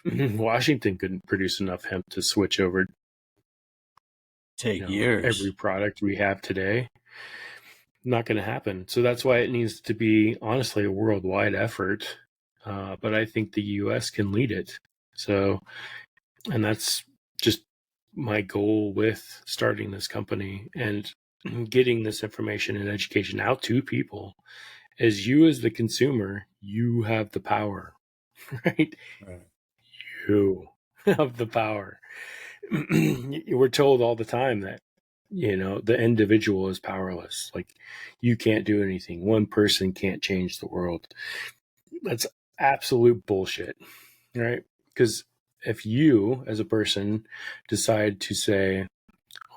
Washington couldn't produce enough hemp to switch over. Take years. Every product we have today, not going to happen. So that's why it needs to be, honestly, a worldwide effort. But I think the U.S. can lead it. So, and that's just my goal with starting this company and getting this information and education out to people. Is you as the consumer, you have the power, right? You have the power. We're told all the time that, the individual is powerless. Like you can't do anything. One person can't change the world. That's absolute bullshit, right? Because if you as a person decide to say,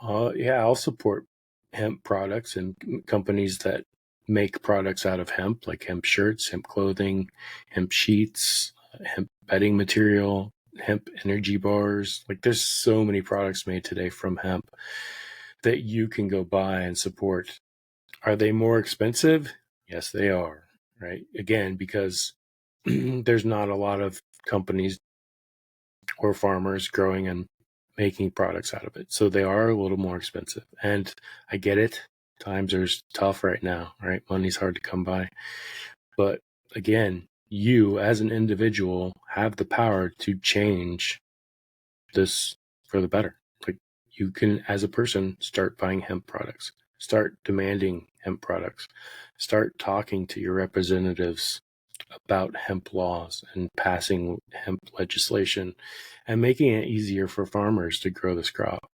I'll support hemp products and companies that make products out of hemp, like hemp shirts, hemp clothing, hemp sheets, hemp bedding material, hemp energy bars. Like there's so many products made today from hemp that you can go buy and support. Are they more expensive? Yes, they are, right? Again, because there's not a lot of companies or farmers growing and making products out of it. So they are a little more expensive. And I get it. Times are tough right now, right? Money's hard to come by. But again, you as an individual have the power to change this for the better. Like you can, as a person, start buying hemp products, start demanding hemp products, start talking to your representatives about hemp laws and passing hemp legislation and making it easier for farmers to grow this crop.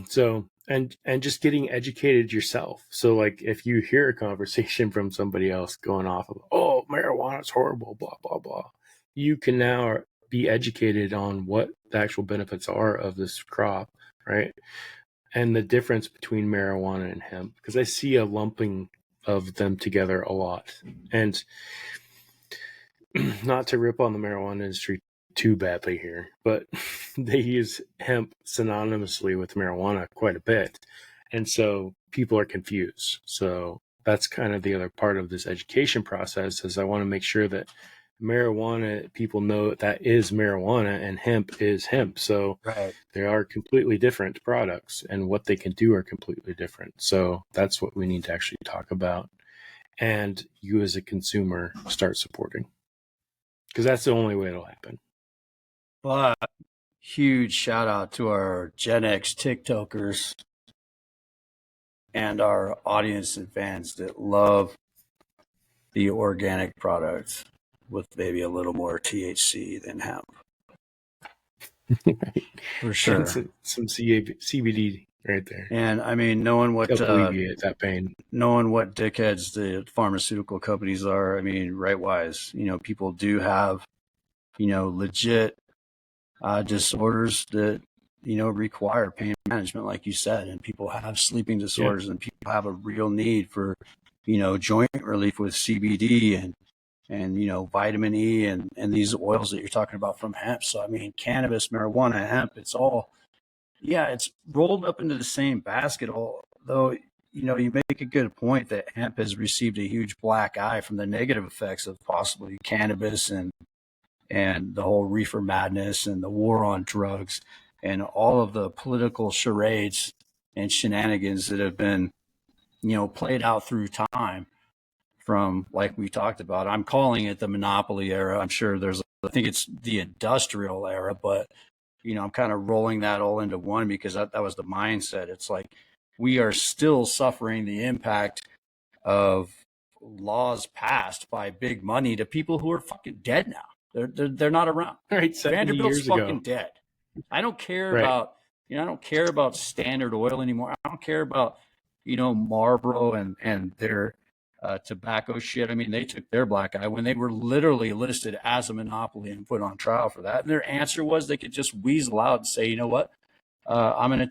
So, and just getting educated yourself. So like if you hear a conversation from somebody else going off of, oh, marijuana is horrible, blah, blah, blah, you can now be educated on what the actual benefits are of this crop, right? And the difference between marijuana and hemp, because I see a lumping of them together a lot. And not to rip on the marijuana industry too badly here, but they use hemp synonymously with marijuana quite a bit. And so people are confused. So that's kind of the other part of this education process, is I want to make sure that marijuana, people know that is marijuana and hemp is hemp. So Right. they are completely different products, and what they can do are completely different. So that's what we need to actually talk about. And you as a consumer start supporting, because that's the only way it'll happen. But huge shout out to our Gen X TikTokers and our audience and fans that love the organic product with maybe a little more THC than hemp. Right. For sure. And some CBD right there. And I mean, knowing what alleviate that pain. Knowing what dickheads the pharmaceutical companies are, I mean, right-wise, people do have, legit disorders that, require pain management, like you said, and people have sleeping disorders, and people have a real need for, joint relief with CBD and vitamin E and these oils that you're talking about from hemp. So, I mean, cannabis, marijuana, hemp, it's all, it's rolled up into the same basket, although, you make a good point that hemp has received a huge black eye from the negative effects of possibly cannabis and the whole reefer madness and the war on drugs and all of the political charades and shenanigans that have been, played out through time from, like we talked about. I'm calling it the monopoly era. I'm sure I think it's the industrial era, but, I'm kind of rolling that all into one because that was the mindset. It's like we are still suffering the impact of laws passed by big money to people who are fucking dead now. They're not around. Right, 70 Vanderbilt's years fucking ago. dead. I don't care Right. about I don't care about Standard Oil anymore. I don't care about Marlboro and their tobacco shit. I mean, they took their black eye when they were literally listed as a monopoly and put on trial for that. And their answer was they could just weasel out and say, you know what, I'm going to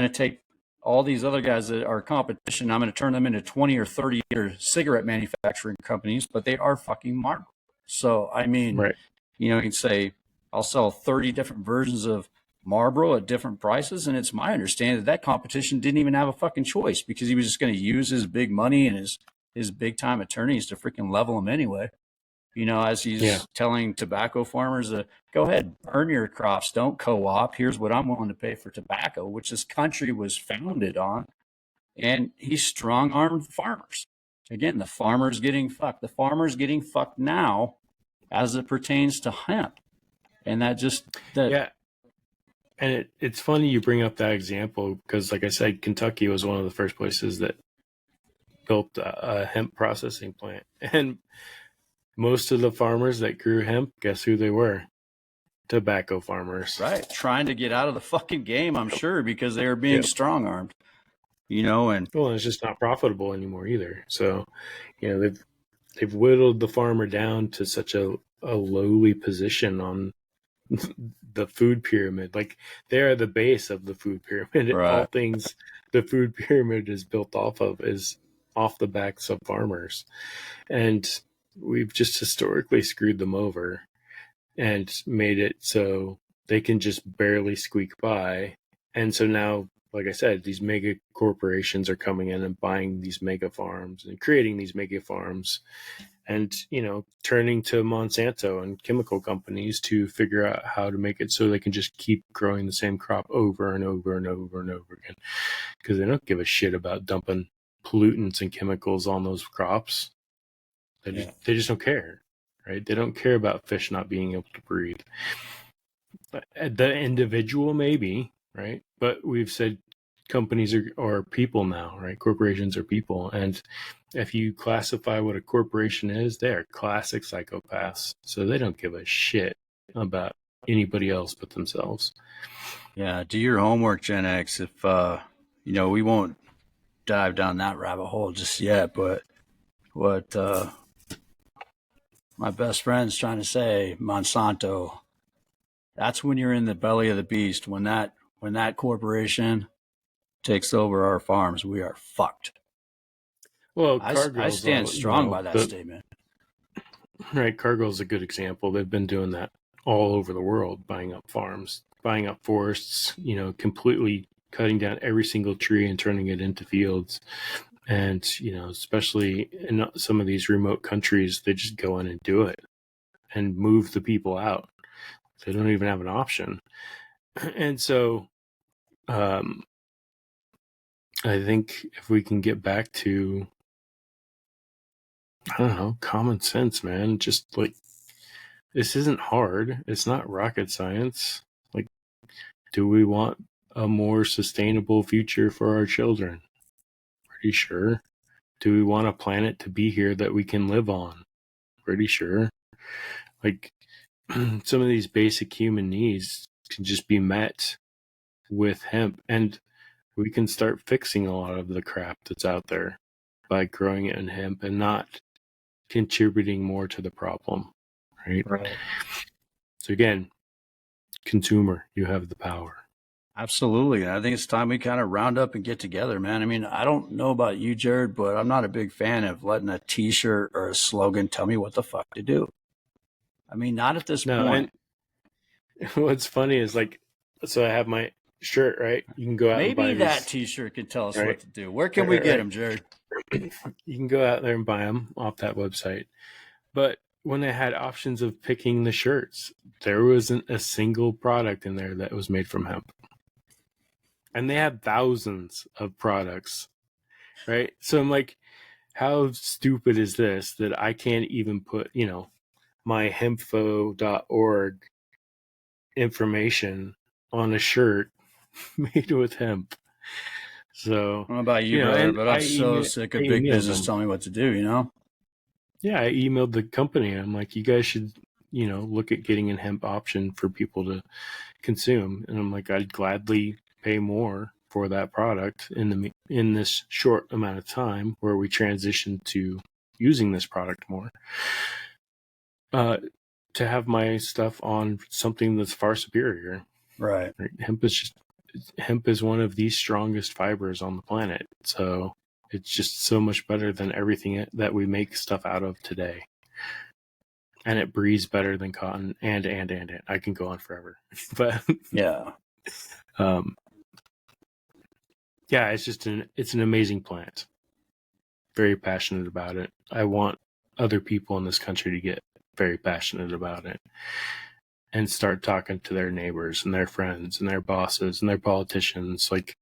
take all these other guys that are competition. I'm going to turn them into 20 or 30-year cigarette manufacturing companies, but they are fucking Marlboro. So, I mean, Right. you can say, I'll sell 30 different versions of Marlboro at different prices. And it's my understanding that competition didn't even have a fucking choice because he was just going to use his big money and his big time attorneys to freaking level him anyway. As he's telling tobacco farmers, go ahead, burn your crops, don't co-op. Here's what I'm willing to pay for tobacco, which this country was founded on. And he strong-armed farmers. Again, the farmer's getting fucked. The farmer's getting fucked now as it pertains to hemp. And and it's funny you bring up that example because, like I said, Kentucky was one of the first places that built a hemp processing plant. And most of the farmers that grew hemp, guess who they were? Tobacco farmers. Right. Trying to get out of the fucking game, I'm sure, because they were being strong-armed. And well, it's just not profitable anymore either. So, they've whittled the farmer down to such a lowly position on the food pyramid. Like they are the base of the food pyramid. Right. All things the food pyramid is built off of is off the backs of farmers. And we've just historically screwed them over and made it so they can just barely squeak by. And so now, like I said, these mega corporations are coming in and buying these mega farms and creating these mega farms and, turning to Monsanto and chemical companies to figure out how to make it so they can just keep growing the same crop over and over and over and over again. Because they don't give a shit about dumping pollutants and chemicals on those crops. They just don't care, right? They don't care about fish not being able to breathe. the individual maybe, right? But we've said companies are people now, right? Corporations are people. And if you classify what a corporation is, they are classic psychopaths. So they don't give a shit about anybody else but themselves. Yeah, do your homework, Gen X. If we won't dive down that rabbit hole just yet, but what my best friend's trying to say, Monsanto, that's when you're in the belly of the beast. When that corporation takes over our farms, we are fucked. Well, I stand strong by that statement. Right, Cargill's a good example. They've been doing that all over the world, buying up farms, buying up forests, completely cutting down every single tree and turning it into fields. And, especially in some of these remote countries, they just go in and do it and move the people out. They don't even have an option. And so I think if we can get back to, I don't know, common sense, man, just like, this isn't hard. It's not rocket science. Like, do we want a more sustainable future for our children? Pretty sure. Do we want a planet to be here that we can live on? Pretty sure. Like, some of these basic human needs can just be met with hemp, and we can start fixing a lot of the crap that's out there by growing it in hemp and not contributing more to the problem. Right. So again, consumer, you have the power. Absolutely. I think it's time we kind of round up and get together, man. I mean, I don't know about you, Jared, but I'm not a big fan of letting a t-shirt or a slogan tell me what the fuck to do. I mean, not at this point. And what's funny is, like, so I have my shirt, right? You can go out and buy maybe that t-shirt can tell us what to do. Where can we get them, Jared? You can go out there and buy them off that website. But when they had options of picking the shirts, there wasn't a single product in there that was made from hemp. And they have thousands of products, right? So I'm like, how stupid is this that I can't even put, my hempfo.org information on a shirt made with hemp? So I don't know about you, brother, but I'm so sick of big business telling me what to do, Yeah, I emailed the company. I'm like, you guys should, look at getting a hemp option for people to consume. And I'm like, I'd gladly pay more for that product in this short amount of time where we transition to using this product more, to have my stuff on something that's far superior. Right. Hemp is one of the strongest fibers on the planet. So it's just so much better than everything that we make stuff out of today. And it breathes better than cotton and I can go on forever. But yeah. Yeah, it's an amazing plant. Very passionate about it. I want other people in this country to get very passionate about it and start talking to their neighbors and their friends and their bosses and their politicians. Like,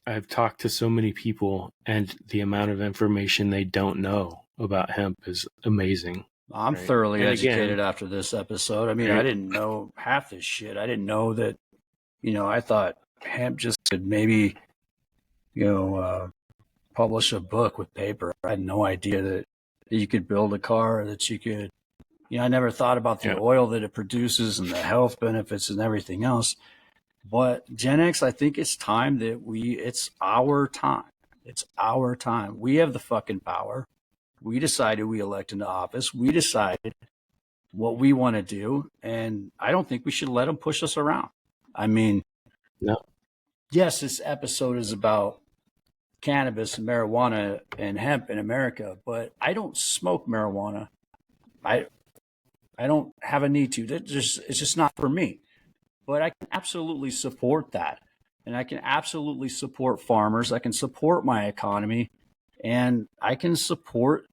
I've talked to so many people, and the amount of information they don't know about hemp is amazing. I'm thoroughly educated after this episode. I mean, I didn't know half this shit. I didn't know that, I thought hemp just could maybe, publish a book with paper. I had no idea that you could build a car, that you could, I never thought about the oil that it produces and the health benefits and everything else. But Gen X, I think it's time that it's our time. It's our time. We have the fucking power. We decided we elect into office. We decided what we want to do. And I don't think we should let them push us around. I mean, no. Yes, this episode is about cannabis and marijuana and hemp in America, but I don't smoke marijuana. I don't have a need to. It's just not for me. But I can absolutely support that. And I can absolutely support farmers. I can support my economy. And I can support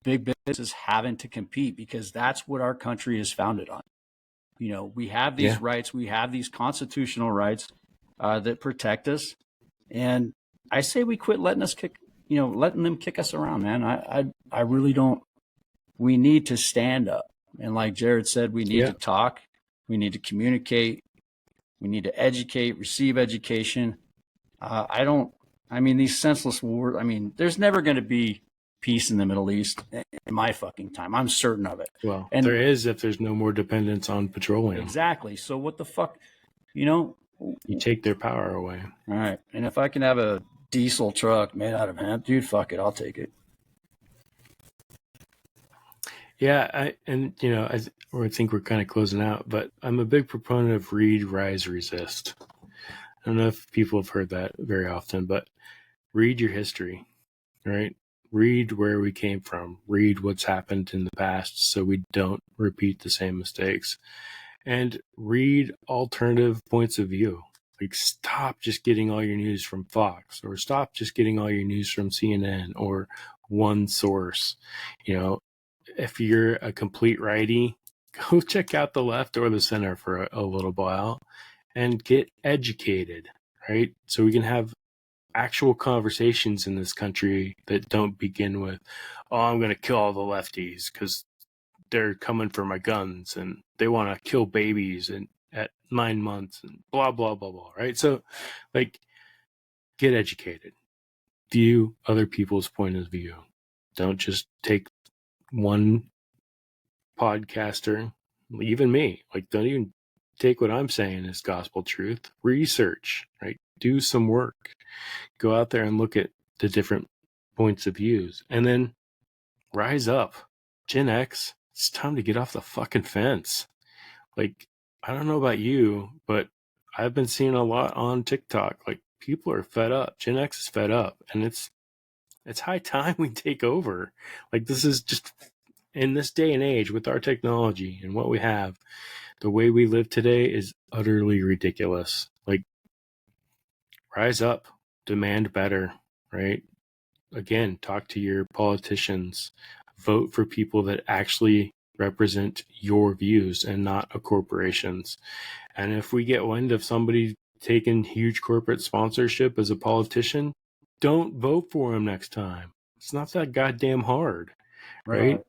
big businesses having to compete, because that's what our country is founded on. We have these rights. We have these constitutional rights that protect us. And I say we quit letting them kick us around, man. I really don't. We need to stand up. And like Jared said, we need to talk. We need to communicate. We need to educate, receive education. These senseless wars, there's never going to be peace in the Middle East in my fucking time. I'm certain of it. Well, And there is if there's no more dependence on petroleum. Exactly. So what the fuck, you know? You take their power away. All right. And if I can have a diesel truck made out of hemp, dude, fuck it. I'll take it. Yeah, I think we're kind of closing out, but I'm a big proponent of read, rise, resist. I don't know if people have heard that very often, but read your history, right? Read where we came from. Read what's happened in the past so we don't repeat the same mistakes. And read alternative points of view. Like, stop just getting all your news from Fox, or stop just getting all your news from CNN or one source. If you're a complete righty, go check out the left or the center for a little while and get educated, right? So we can have actual conversations in this country that don't begin with, oh, I'm going to kill all the lefties because they're coming for my guns and they want to kill babies and at 9 months and blah, blah, blah, blah, right? So, like, get educated. View other people's point of view. Don't just take one podcaster, even me, like, don't even take what I'm saying as gospel truth. Research, right? Do some work. Go out there and look at the different points of views, and then rise up. Gen X, it's time to get off the fucking fence. Like, I don't know about you, but I've been seeing a lot on TikTok. Like, people are fed up. Gen X is fed up, and it's high time we take over. Like, this is just, in this day and age, with our technology and what we have, the way we live today is utterly ridiculous. Like, rise up, demand better, right? Again, talk to your politicians, vote for people that actually represent your views and not a corporation's. And if we get wind of somebody taking huge corporate sponsorship as a politician, don't vote for him next time. It's not that goddamn hard, right?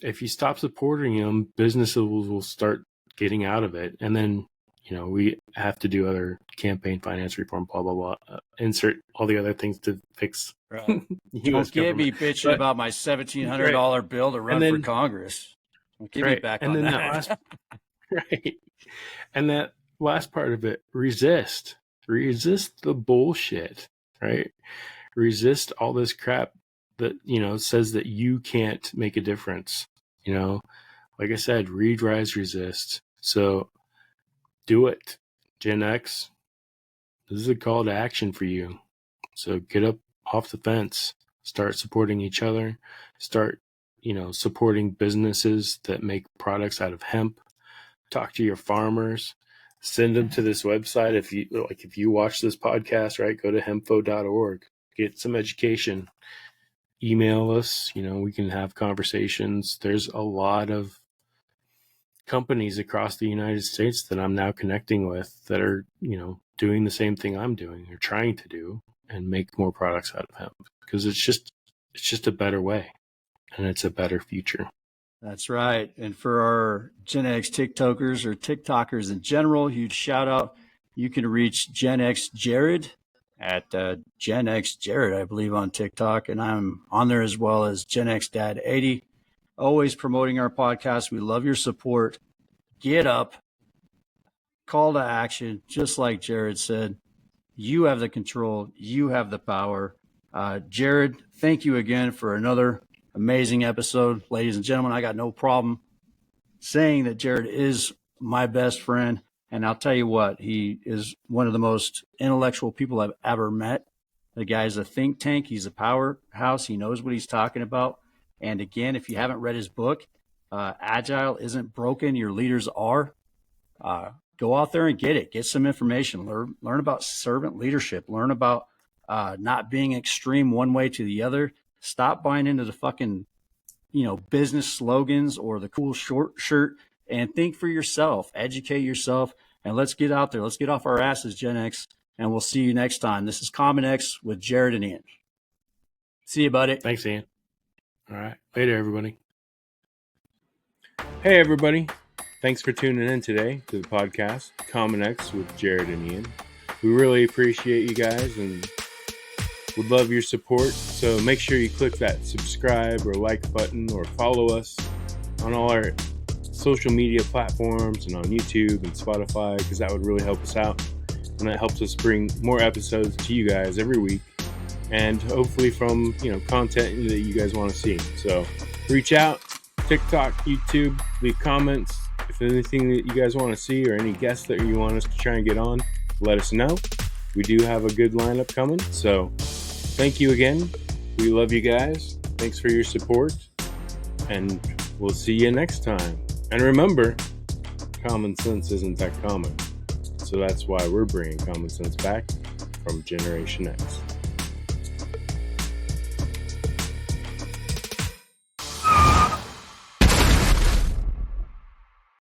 If you stop supporting him, businesses will start getting out of it. And then, we have to do other campaign finance reform, blah, blah, blah. Insert all the other things to fix. Right. Don't get me bitching about my $1,700 bill to run for Congress. Give me back on that. Right. And that last part of it, resist the bullshit, right? Resist all this crap that, says that you can't make a difference. Like I said, read, rise, resist. So do it. Gen X, this is a call to action for you. So get up off the fence, start supporting each other, start, supporting businesses that make products out of hemp. Talk to your farmers, send them to this website. If you watch this podcast, right, go to hempfo.org, get some education, email us, we can have conversations. There's a lot of companies across the United States that I'm now connecting with that are, doing the same thing I'm doing or trying to do and make more products out of hemp, because it's just a better way and it's a better future. That's right. And for our Gen X TikTokers or TikTokers in general, huge shout out. You can reach Gen X Jared at Gen X Jared, I believe, on TikTok. And I'm on there as well as Gen X Dad 80. Always promoting our podcast. We love your support. Get up. Call to action. Just like Jared said, you have the control. You have the power. Jared, thank you again for another amazing episode. Ladies and gentlemen, I got no problem saying that Jared is my best friend. And I'll tell you what, he is one of the most intellectual people I've ever met. The guy's a think tank. He's a powerhouse. He knows what he's talking about. And again, if you haven't read his book, Agile Isn't Broken, Your Leaders Are, go out there and get it. Get some information. Learn about servant leadership. Learn about not being extreme one way to the other. Stop buying into the fucking, business slogans or the cool short shirt, and think for yourself. Educate yourself, and let's get out there. Let's get off our asses, Gen X, and we'll see you next time. This is Common X with Jared and Ian. See you, buddy. Thanks, Ian. All right. Later, everybody. Hey, everybody. thanks for tuning in today to the podcast, Common X with Jared and Ian. We really appreciate you guys and would love your support. So make sure you click that subscribe or like button or follow us on all our social media platforms and on YouTube and Spotify, because that would really help us out. And that helps us bring more episodes to you guys every week, and hopefully from, content that you guys want to see. So reach out, TikTok, YouTube, leave comments. If there's anything that you guys want to see or any guests that you want us to try and get on, let us know. We do have a good lineup coming. So thank you again. We love you guys. Thanks for your support. And we'll see you next time. And remember, common sense isn't that common. So that's why we're bringing common sense back from Generation X.